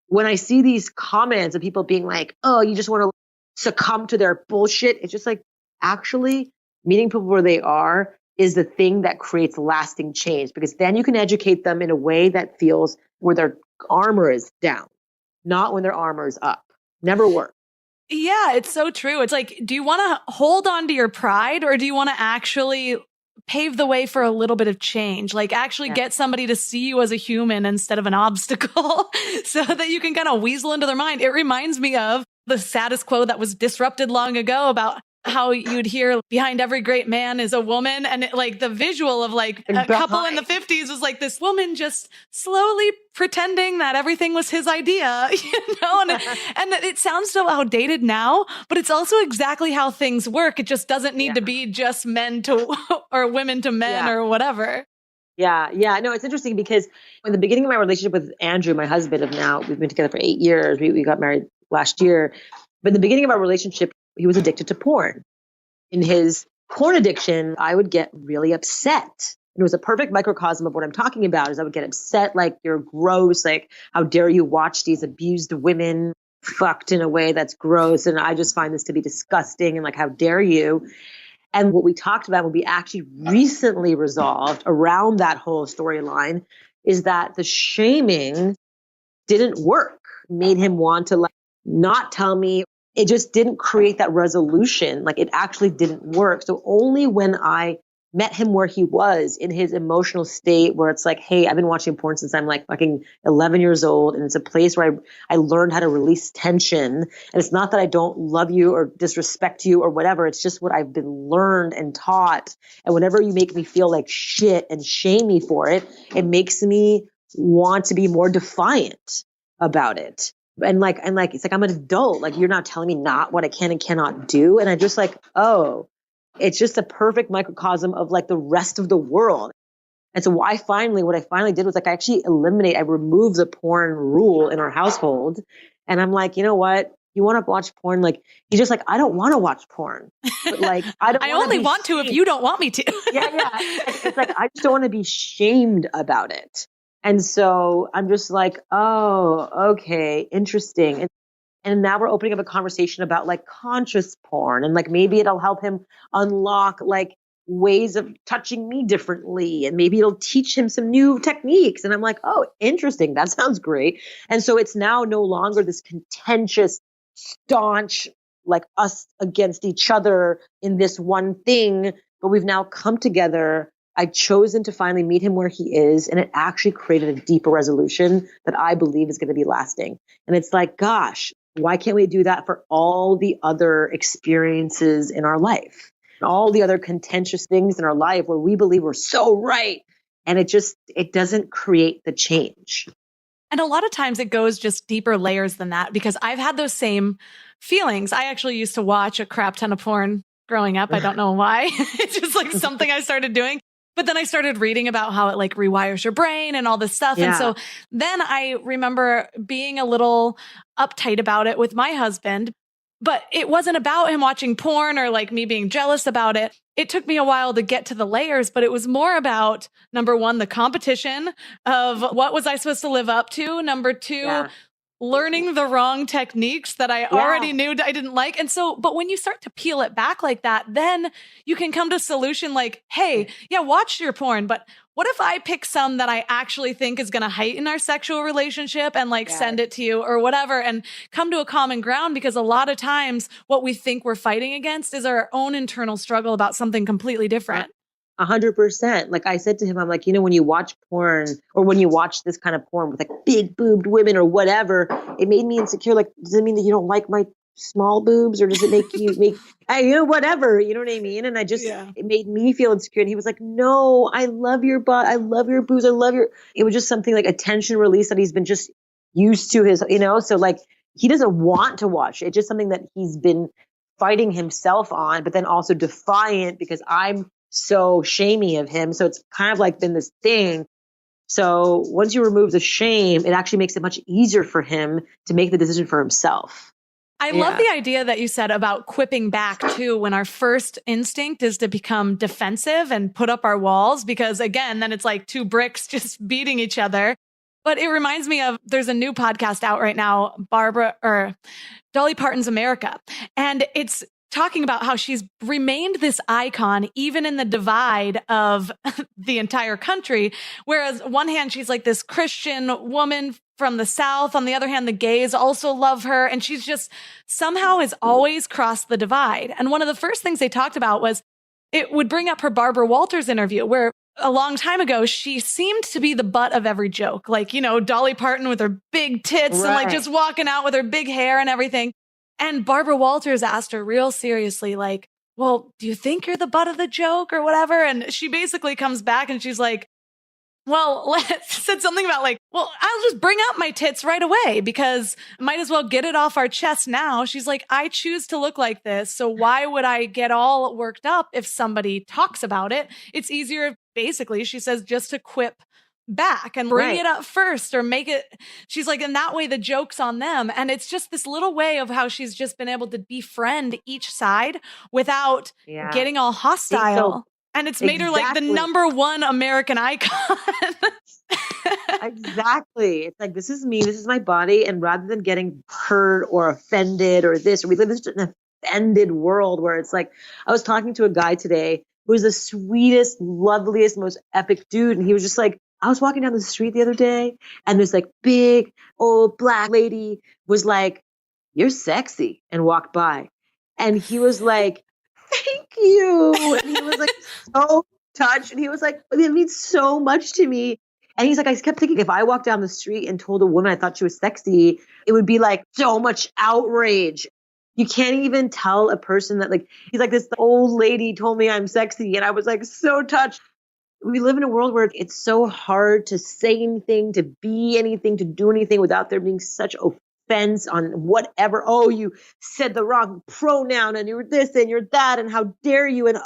when I see these comments of people being like, oh, you just want to succumb to their bullshit, it's just like, actually meeting people where they are is the thing that creates lasting change, because then you can educate them in a way that feels where their armor is down, not when their armor is up. Never work. Yeah, it's so true. It's like, do you want to hold on to your pride, or do you want to actually pave the way for a little bit of change? Like, actually get somebody to see you as a human instead of an obstacle so that you can kind of weasel into their mind. It reminds me of the status quo that was disrupted long ago about how you'd hear behind every great man is a woman. And like the visual of like a couple in the 50s was like this woman just slowly pretending that everything was his idea, you know, and it sounds so outdated now, but it's also exactly how things work. It just doesn't need to be just men to or women to men or whatever. Yeah. No, it's interesting because in the beginning of my relationship with Andrew, my husband of now, we've been together for 8 years. We got married last year. But in the beginning of our relationship, he was addicted to porn. In his porn addiction, I would get really upset. It was a perfect microcosm of what I'm talking about. Is I would get upset, like, you're gross, like, how dare you watch these abused women fucked in a way that's gross, and I just find this to be disgusting, and like, how dare you? And what we talked about, what we actually recently resolved around that whole storyline, is that the shaming didn't work. Made him want to like not tell me. It just didn't create that resolution. Like, it actually didn't work. So only when I met him where he was in his emotional state, where it's like, hey, I've been watching porn since I'm like fucking 11 years old. And it's a place where I learned how to release tension. And it's not that I don't love you or disrespect you or whatever. It's just what I've been learned and taught. And whenever you make me feel like shit and shame me for it, it makes me want to be more defiant about it. And it's like, I'm an adult. Like, you're not telling me not what I can and cannot do. And I just like, oh, it's just a perfect microcosm of like the rest of the world. And so what I finally did was like, I removed the porn rule in our household. And I'm like, you know what? You want to watch porn? Like, he's just like, I don't want to watch porn. But like, I only want to if you don't want me to. Yeah. It's like, I just don't want to be shamed about it. And so I'm just like, oh, okay, interesting. And now we're opening up a conversation about like conscious porn, and like maybe it'll help him unlock like ways of touching me differently, and maybe it'll teach him some new techniques. And I'm like, oh, interesting. That sounds great. And so it's now no longer this contentious, staunch, like us against each other in this one thing, but we've now come together. I've chosen to finally meet him where he is, and it actually created a deeper resolution that I believe is going to be lasting. And it's like, gosh, why can't we do that for all the other experiences in our life, all the other contentious things in our life where we believe we're so right? And it doesn't create the change. And a lot of times it goes just deeper layers than that, because I've had those same feelings. I actually used to watch a crap ton of porn growing up. I don't know why. It's just like something I started doing. But then I started reading about how it like rewires your brain and all this stuff. Yeah. And so then I remember being a little uptight about it with my husband, but it wasn't about him watching porn or like me being jealous about it. It took me a while to get to the layers, but it was more about, number one, the competition of what was I supposed to live up to? Number two, learning the wrong techniques that I already knew I didn't like. And so, but when you start to peel it back like that, then you can come to a solution like, hey, watch your porn, but what if I pick some that I actually think is going to heighten our sexual relationship and like send it to you or whatever, and come to a common ground? Because a lot of times what we think we're fighting against is our own internal struggle about something completely different. 100%. Like I said to him, I'm like, when you watch porn, or when you watch this kind of porn with like big boobed women or whatever, it made me insecure. Like, does it mean that you don't like my small boobs, or does it make you whatever, you know what I mean? And it made me feel insecure. And he was like, no, I love your butt. I love your boobs. It was just something like a tension release that he's been just used to his, so like he doesn't want to watch it. It's just something that he's been fighting himself on, but then also defiant because I'm so shamey of him. So it's kind of like been this thing. So once you remove the shame, it actually makes it much easier for him to make the decision for himself. I love the idea that you said about quipping back too, when our first instinct is to become defensive and put up our walls, because again, then it's like two bricks just beating each other. But it reminds me of, there's a new podcast out right now, Dolly Parton's America. And it's talking about how she's remained this icon even in the divide of the entire country. Whereas on one hand, she's like this Christian woman from the South. On the other hand, the gays also love her. And she's just somehow has always crossed the divide. And one of the first things they talked about was it would bring up her Barbara Walters interview, where a long time ago, she seemed to be the butt of every joke. Like, Dolly Parton with her big tits and like just walking out with her big hair and everything. And Barbara Walters asked her real seriously, like, well, do you think you're the butt of the joke or whatever? And she basically comes back and she's like, well, said something about like, well, I'll just bring up my tits right away because might as well get it off our chest now. She's like, I choose to look like this. So why would I get all worked up if somebody talks about it? It's easier, basically, she says, just to quip back and bring it up first or make it. She's like, in that way, the joke's on them. And it's just this little way of how she's just been able to befriend each side without getting all hostile. And it's made her like the number one American icon. Exactly. It's like, this is me, this is my body. And rather than getting hurt or offended or this, or we live in an offended world where it's like, I was talking to a guy today who was the sweetest, loveliest, most epic dude. And he was just like, I was walking down the street the other day and this like big old black lady was like, you're sexy, and walked by. And he was like, thank you. And he was like so touched. And he was like, it means so much to me. And he's like, I kept thinking if I walked down the street and told a woman I thought she was sexy, it would be like so much outrage. You can't even tell a person that, like, he's like, this old lady told me I'm sexy. And I was like, so touched. We live in a world where it's so hard to say anything, to be anything, to do anything without there being such offense on whatever. Oh, you said the wrong pronoun and you're this and you're that. And how dare you? And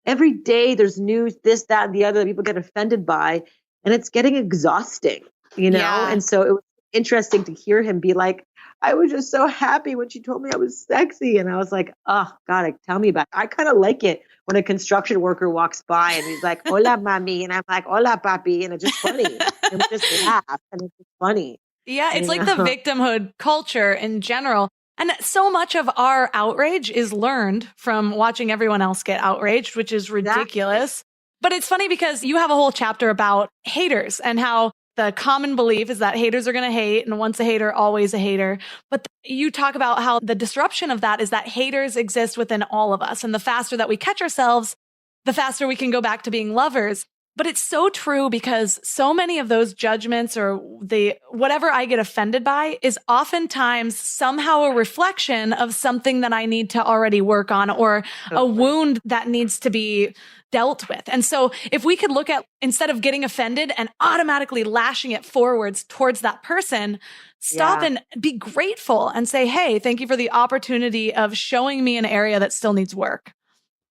every day there's news, this, that, and the other that people get offended by. And it's getting exhausting, Yeah. And so it was interesting to hear him be like, I was just so happy when she told me I was sexy. And I was like, oh, God, tell me about it. I kind of like it when a construction worker walks by and he's like, hola, mami. And I'm like, hola, papi. And it's just funny. And we just laugh. And it's just funny. Yeah, it's like the victimhood culture in general. And so much of our outrage is learned from watching everyone else get outraged, which is ridiculous. Exactly. But it's funny because you have a whole chapter about haters and how the common belief is that haters are going to hate, and once a hater, always a hater. But you talk about how the disruption of that is that haters exist within all of us. And the faster that we catch ourselves, the faster we can go back to being lovers. But it's so true because so many of those judgments or whatever I get offended by is oftentimes somehow a reflection of something that I need to already work on or a wound that needs to be dealt with. And so if we could look at, instead of getting offended and automatically lashing it forwards towards that person, stop and be grateful and say, hey, thank you for the opportunity of showing me an area that still needs work.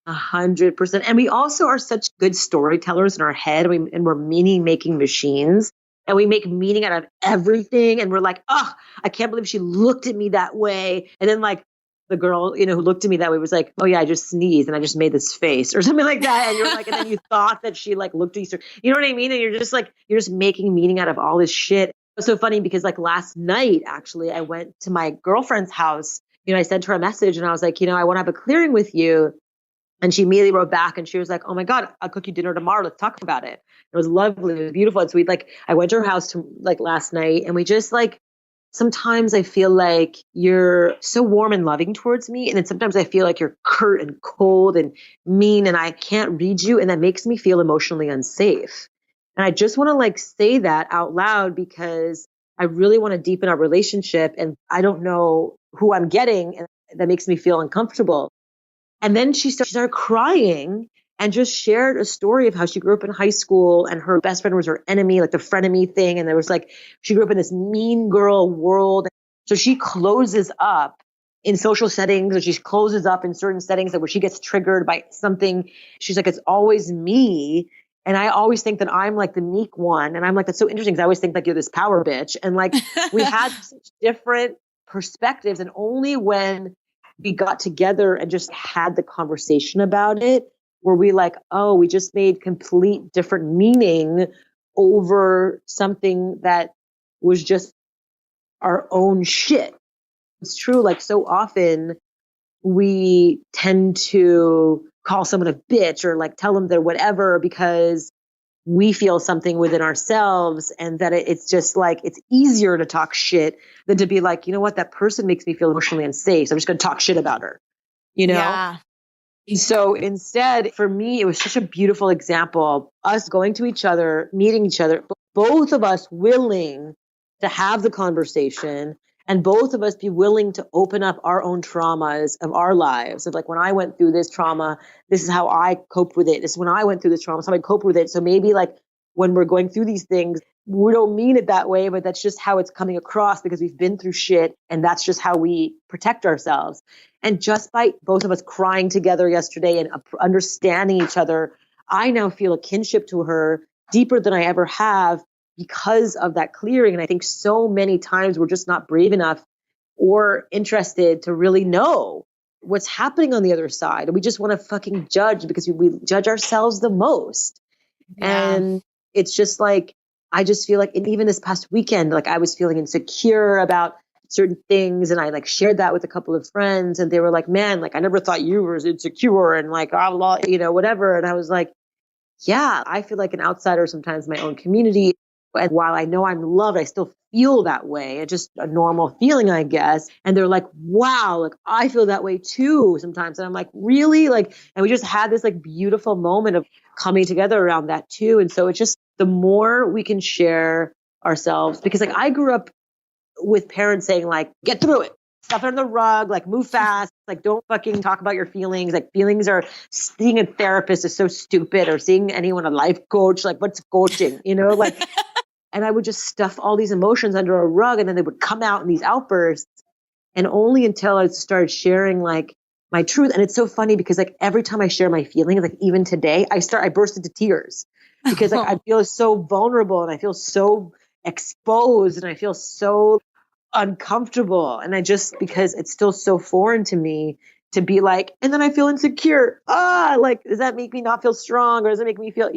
100%. And we also are such good storytellers in our head, and we're meaning-making machines. And we make meaning out of everything. And we're like, oh, I can't believe she looked at me that way. And then like the girl, who looked at me that way was like, oh yeah, I just sneezed and I just made this face or something like that. And you're like, and then you thought that she like looked at you. You know what I mean? And you're just making meaning out of all this shit. It was so funny because like last night, actually, I went to my girlfriend's house. I sent her a message and I was like, I want to have a clearing with you. And she immediately wrote back and she was like, oh my God, I'll cook you dinner tomorrow. Let's talk about it. It was lovely. It was beautiful. And so I went to her house last night and we just sometimes I feel like you're so warm and loving towards me. And then sometimes I feel like you're curt and cold and mean and I can't read you. And that makes me feel emotionally unsafe. And I just want to say that out loud because I really want to deepen our relationship. And I don't know who I'm getting. And that makes me feel uncomfortable. And then she started crying and just shared a story of how she grew up in high school and her best friend was her enemy, like the frenemy thing. And there was she grew up in this mean girl world. So she closes up in social settings, or she closes up in certain settings where she gets triggered by something. She's like, it's always me. And I always think that I'm like the meek one. And I'm like, that's so interesting because I always think like you're this power bitch. And we had such different perspectives. And only when we got together and just had the conversation about it, were we like, oh, we just made complete different meaning over something that was just our own shit. It's true. So often we tend to call someone a bitch or tell them they're whatever because we feel something within ourselves and that it's just it's easier to talk shit than to be like, you know what, that person makes me feel emotionally unsafe. So I'm just going to talk shit about her, Yeah. So instead, for me, it was such a beautiful example, us going to each other, meeting each other, both of us willing to have the conversation and both of us be willing to open up our own traumas of our lives. Of when I went through this trauma, this is how I coped with it. This is when I went through this trauma, so I coped with it. So maybe when we're going through these things, we don't mean it that way, but that's just how it's coming across because we've been through shit and that's just how we protect ourselves. And just by both of us crying together yesterday and understanding each other, I now feel a kinship to her deeper than I ever have because of that clearing. And I think so many times we're just not brave enough or interested to really know what's happening on the other side. And we just want to fucking judge because we judge ourselves the most. Yeah. And it's just I just feel and even this past weekend, I was feeling insecure about certain things. And I shared that with a couple of friends and they were like, man, I never thought you were insecure and whatever. And I was like, yeah, I feel like an outsider sometimes in my own community. And while I know I'm loved, I still feel that way. It's just a normal feeling, I guess. And they're like, wow, like I feel that way too sometimes. And I'm like, really? Like, and we just had this like beautiful moment of coming together around that too. And so it's just the more we can share ourselves, because like I grew up with parents saying like, get through it, stuff it on the rug, like move fast, like don't fucking talk about your feelings. Like feelings are, seeing a therapist is so stupid, or seeing anyone, a life coach, like what's coaching, like, and I would just stuff all these emotions under a rug, and then they would come out in these outbursts. And only until I started sharing like my truth. And it's so funny because like every time I share my feelings, like even today, I burst into tears because like I feel so vulnerable and I feel so exposed and I feel so uncomfortable. And because it's still so foreign to me to be like, and then I feel insecure. Like, does that make me not feel strong, or does it make me feel,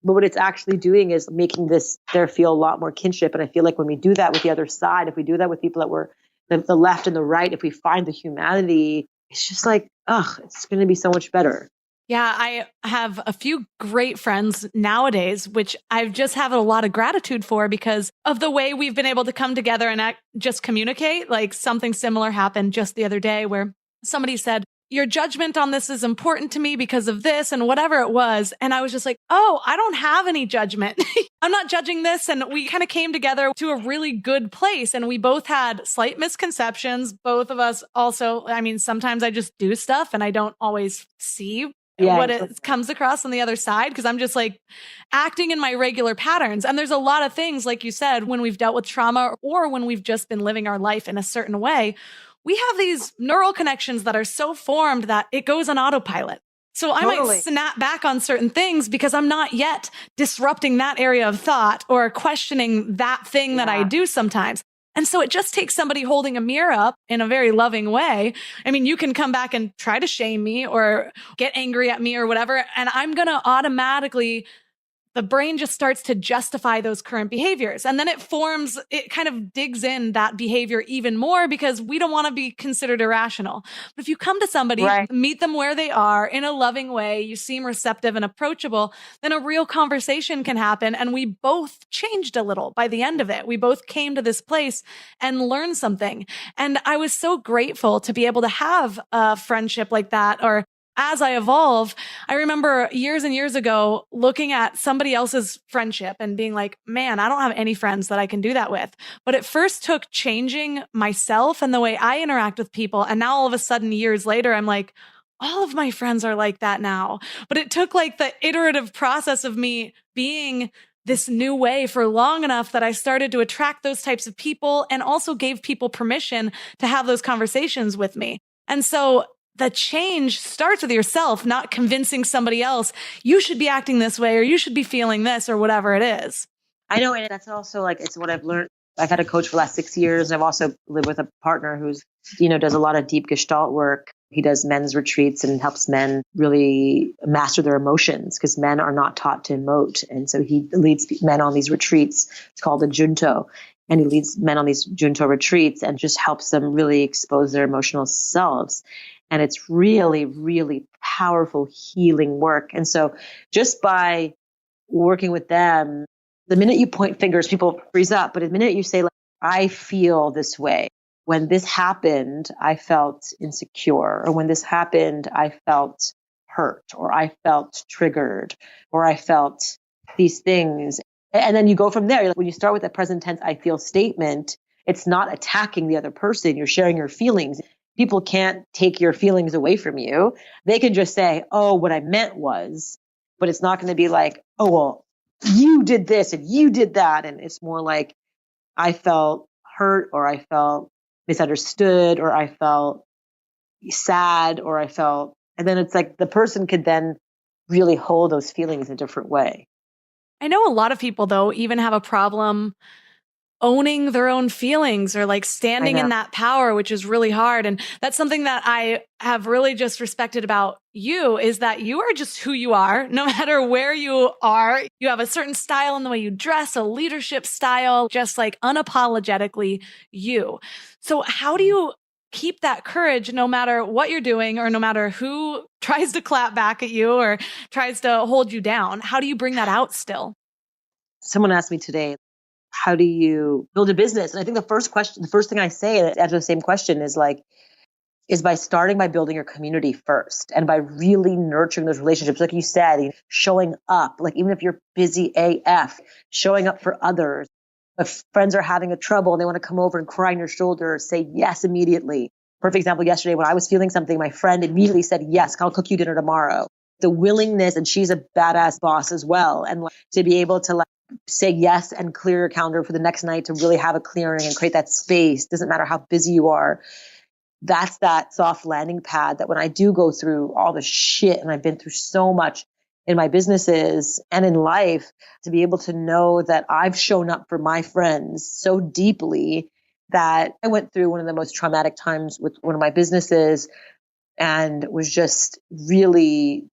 but what it's actually doing is making there feel a lot more kinship. And I feel like when we do that with the other side, if we do that with people that were the left and the right, if we find the humanity, it's just like, it's going to be so much better. Yeah, I have a few great friends nowadays, which I've just have a lot of gratitude for because of the way we've been able to come together and just communicate. Like something similar happened just the other day where somebody said, your judgment on this is important to me because of this and whatever it was. And I was just like, oh, I don't have any judgment. I'm not judging this. And we kind of came together to a really good place. And we both had slight misconceptions. Both of us also, sometimes I just do stuff and I don't always see what it comes across on the other side because I'm just like acting in my regular patterns. And there's a lot of things, like you said, when we've dealt with trauma or when we've just been living our life in a certain way, we have these neural connections that are so formed that it goes on autopilot. So I might snap back on certain things because I'm not yet disrupting that area of thought or questioning that thing that I do sometimes. And so it just takes somebody holding a mirror up in a very loving way. You can come back and try to shame me or get angry at me or whatever. And I'm going to automatically, the brain just starts to justify those current behaviors. And then it kind of digs in that behavior even more because we don't want to be considered irrational. But if you come to somebody, meet them where they are in a loving way, you seem receptive and approachable, then a real conversation can happen. And we both changed a little by the end of it. We both came to this place and learned something. And I was so grateful to be able to have a friendship like that. Or as I evolve, I remember years and years ago looking at somebody else's friendship and being like, man, I don't have any friends that I can do that with. But it first took changing myself and the way I interact with people. And now all of a sudden, years later, I'm like, all of my friends are like that now. But it took like the iterative process of me being this new way for long enough that I started to attract those types of people and also gave people permission to have those conversations with me. And so the change starts with yourself, not convincing somebody else, you should be acting this way or you should be feeling this or whatever it is. I know. And that's also like, it's what I've learned. I've had a coach for the last 6 years. I've also lived with a partner who's, does a lot of deep Gestalt work. He does men's retreats and helps men really master their emotions because men are not taught to emote. And so he leads men on these retreats. It's called a junto. And he leads men on these junto retreats and just helps them really expose their emotional selves. And it's really, really powerful healing work. And so just by working with them, the minute you point fingers, people freeze up. But the minute you say, like, I feel this way. When this happened, I felt insecure. Or when this happened, I felt hurt. Or I felt triggered. Or I felt these things. And then you go from there. When you start with that present tense, I feel statement, it's not attacking the other person. You're sharing your feelings. People can't take your feelings away from you. They can just say, oh, what I meant was, but it's not going to be like, oh, well, you did this and you did that. And it's more like, I felt hurt or I felt misunderstood or I felt sad or I felt, and then it's like the person could then really hold those feelings in a different way. I know a lot of people, though, even have a problem owning their own feelings or like standing in that power, which is really hard. And that's something that I have really just respected about you is that you are just who you are, no matter where you are. You have a certain style in the way you dress, a leadership style, just like unapologetically you. So how do you keep that courage no matter what you're doing or no matter who tries to clap back at you or tries to hold you down? How do you bring that out still? Someone asked me today, how do you build a business? And I think the first thing I say, and answer the same question is by starting by building your community first and by really nurturing those relationships. Like you said, showing up, like even if you're busy AF, showing up for others. If friends are having a trouble and they want to come over and cry on your shoulder, say yes immediately. Perfect example, yesterday when I was feeling something, my friend immediately said, yes, I'll cook you dinner tomorrow. The willingness, and she's a badass boss as well. And to be able to say yes and clear your calendar for the next night to really have a clearing and create that space. Doesn't matter how busy you are. That's that soft landing pad that when I do go through all the shit, and I've been through so much in my businesses and in life, to be able to know that I've shown up for my friends so deeply that I went through one of the most traumatic times with one of my businesses and was just really,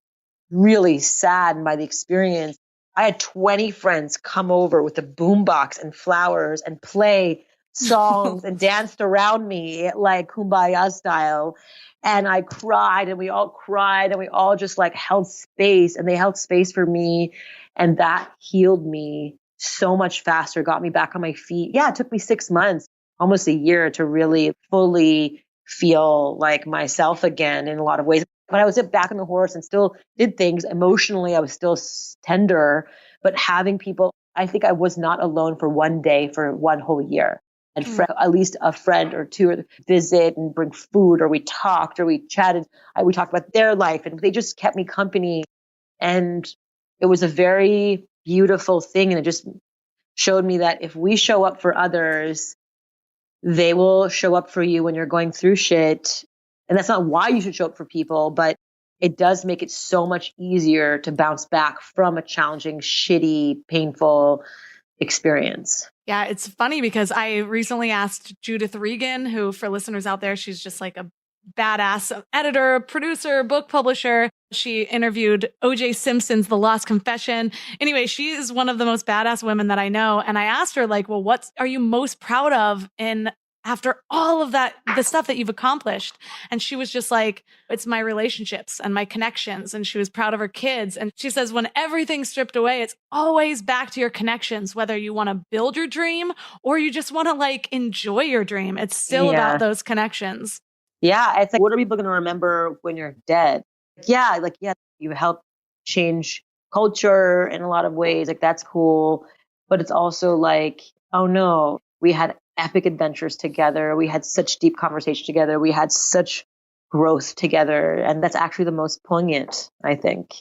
really saddened by the experience. I had 20 friends come over with a boombox and flowers and play songs and danced around me like Kumbaya style. And I cried and we all cried and we all just held space, and they held space for me. And that healed me so much faster, got me back on my feet. Yeah, it took me 6 months, almost a year to really fully feel like myself again in a lot of ways. When I was back on the horse and still did things emotionally, I was still tender, but having people, I think I was not alone for one day for one whole year. And at least a friend or two or visit and bring food, or we talked or we chatted. We talked about their life, and they just kept me company. And it was a very beautiful thing. And it just showed me that if we show up for others, they will show up for you when you're going through shit. And that's not why you should show up for people, but it does make it so much easier to bounce back from a challenging, shitty, painful experience. Yeah, it's funny because I recently asked Judith Regan, who, for listeners out there, she's just like a badass editor, producer, book publisher. She interviewed O.J. Simpson's The Lost Confession. Anyway, she is one of the most badass women that I know. And I asked her, well, what are you most proud of after all of that, the stuff that you've accomplished? And she was just like, it's my relationships and my connections. And she was proud of her kids. And she says, when everything's stripped away, it's always back to your connections, whether you want to build your dream or you just want to enjoy your dream. It's still about those connections. Yeah. It's what are people going to remember when you're dead? Yeah. You help change culture in a lot of ways. That's cool. But it's also oh no, we had epic adventures together. We had such deep conversation together. We had such growth together. And that's actually the most poignant, I think.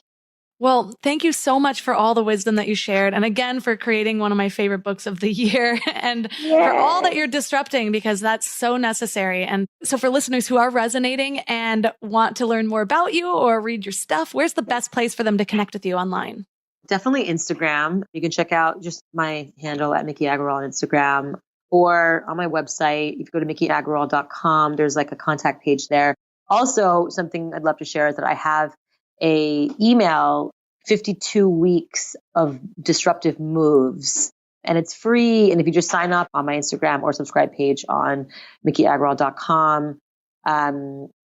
Well, thank you so much for all the wisdom that you shared. And again, for creating one of my favorite books of the year and for all that you're disrupting, because that's so necessary. And so for listeners who are resonating and want to learn more about you or read your stuff, where's the best place for them to connect with you online? Definitely Instagram. You can check out just my handle at Miki Agrawal on Instagram. Or on my website, if you go to mikiagrawal.com, there's a contact page there. Also, something I'd love to share is that I have a email, 52 weeks of disruptive moves, and it's free. And if you just sign up on my Instagram or subscribe page on mikiagrawal.com,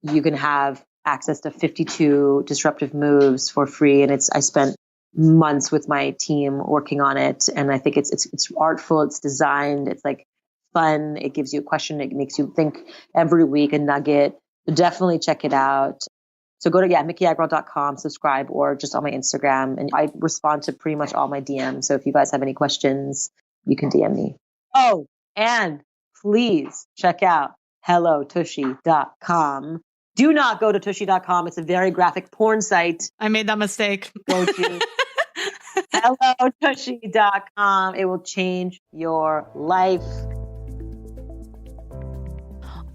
you can have access to 52 disruptive moves for free. And I spent months with my team working on it. And I think it's artful. It's designed. It's fun. It gives you a question. It makes you think every week, a nugget. So definitely check it out. So go to mikiagrawal.com, subscribe, or just on my Instagram. And I respond to pretty much all my DMs. So if you guys have any questions, you can DM me. Oh, and please check out hellotushy.com. Do not go to tushy.com. It's a very graphic porn site. I made that mistake. Go to hellotushy.com. It will change your life.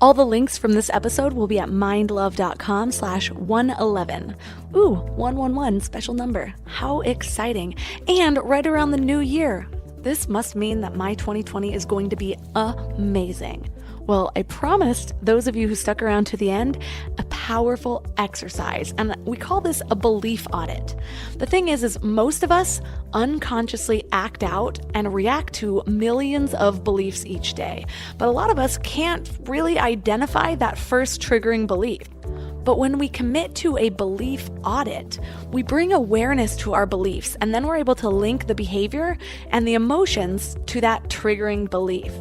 All the links from this episode will be at mindlove.com/111. Ooh, 111, special number. How exciting. And right around the new year. This must mean that my 2020 is going to be amazing. Well, I promised those of you who stuck around to the end a powerful exercise, and we call this a belief audit. The thing is most of us unconsciously act out and react to millions of beliefs each day, but a lot of us can't really identify that first triggering belief. But when we commit to a belief audit, we bring awareness to our beliefs, and then we're able to link the behavior and the emotions to that triggering belief.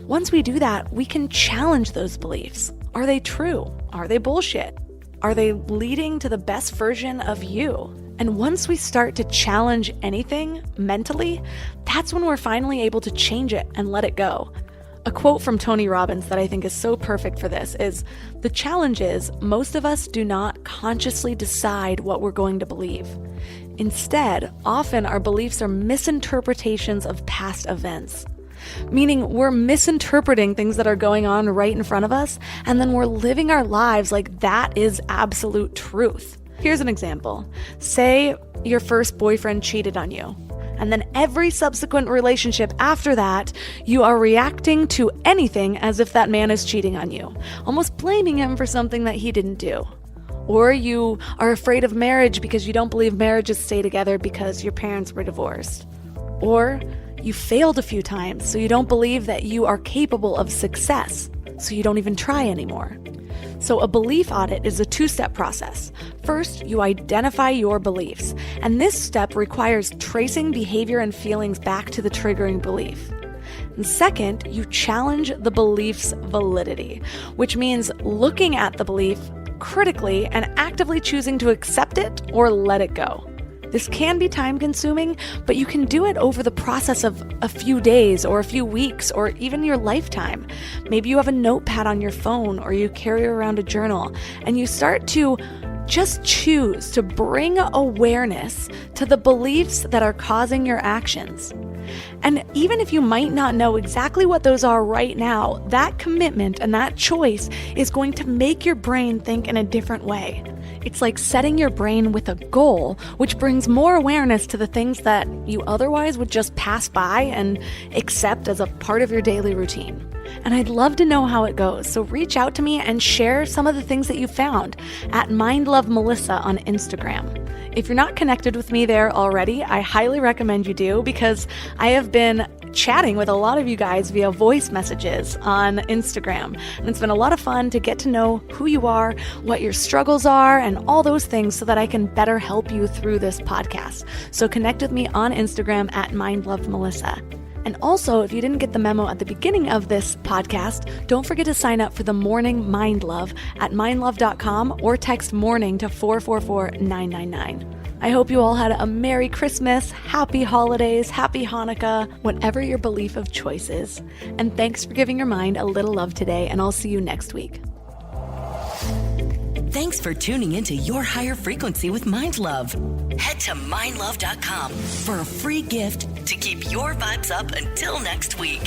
Once we do that, we can challenge those beliefs. Are they true? Are they bullshit? Are they leading to the best version of you? And once we start to challenge anything mentally, that's when we're finally able to change it and let it go. A quote from Tony Robbins that I think is so perfect for this is, "The challenge is most of us do not consciously decide what we're going to believe. Instead, often our beliefs are misinterpretations of past events." Meaning we're misinterpreting things that are going on right in front of us, and then we're living our lives like that is absolute truth. Here's an example. Say your first boyfriend cheated on you, and then every subsequent relationship after that, you are reacting to anything as if that man is cheating on you, almost blaming him for something that he didn't do. Or you are afraid of marriage because you don't believe marriages stay together because your parents were divorced. Or you failed a few times, so you don't believe that you are capable of success, so you don't even try anymore. So a belief audit is a two-step process. First, you identify your beliefs, and this step requires tracing behavior and feelings back to the triggering belief. And second, you challenge the belief's validity, which means looking at the belief critically and actively choosing to accept it or let it go. This can be time-consuming, but you can do it over the process of a few days or a few weeks or even your lifetime. Maybe you have a notepad on your phone or you carry around a journal, and you start to just choose to bring awareness to the beliefs that are causing your actions. And even if you might not know exactly what those are right now, that commitment and that choice is going to make your brain think in a different way. It's like setting your brain with a goal, which brings more awareness to the things that you otherwise would just pass by and accept as a part of your daily routine. And I'd love to know how it goes, so reach out to me and share some of the things that you found at MindLoveMelissa on Instagram. If you're not connected with me there already, I highly recommend you do, because I have been chatting with a lot of you guys via voice messages on Instagram. And it's been a lot of fun to get to know who you are, what your struggles are, and all those things so that I can better help you through this podcast. So connect with me on Instagram at MindLoveMelissa. And also, if you didn't get the memo at the beginning of this podcast, don't forget to sign up for the Morning Mind Love at mindlove.com or text morning to 444-999. I hope you all had a Merry Christmas, Happy Holidays, Happy Hanukkah, whatever your belief of choice is. And thanks for giving your mind a little love today, and I'll see you next week. Thanks for tuning into Your Higher Frequency with Mind Love. Head to mindlove.com for a free gift to keep your vibes up until next week.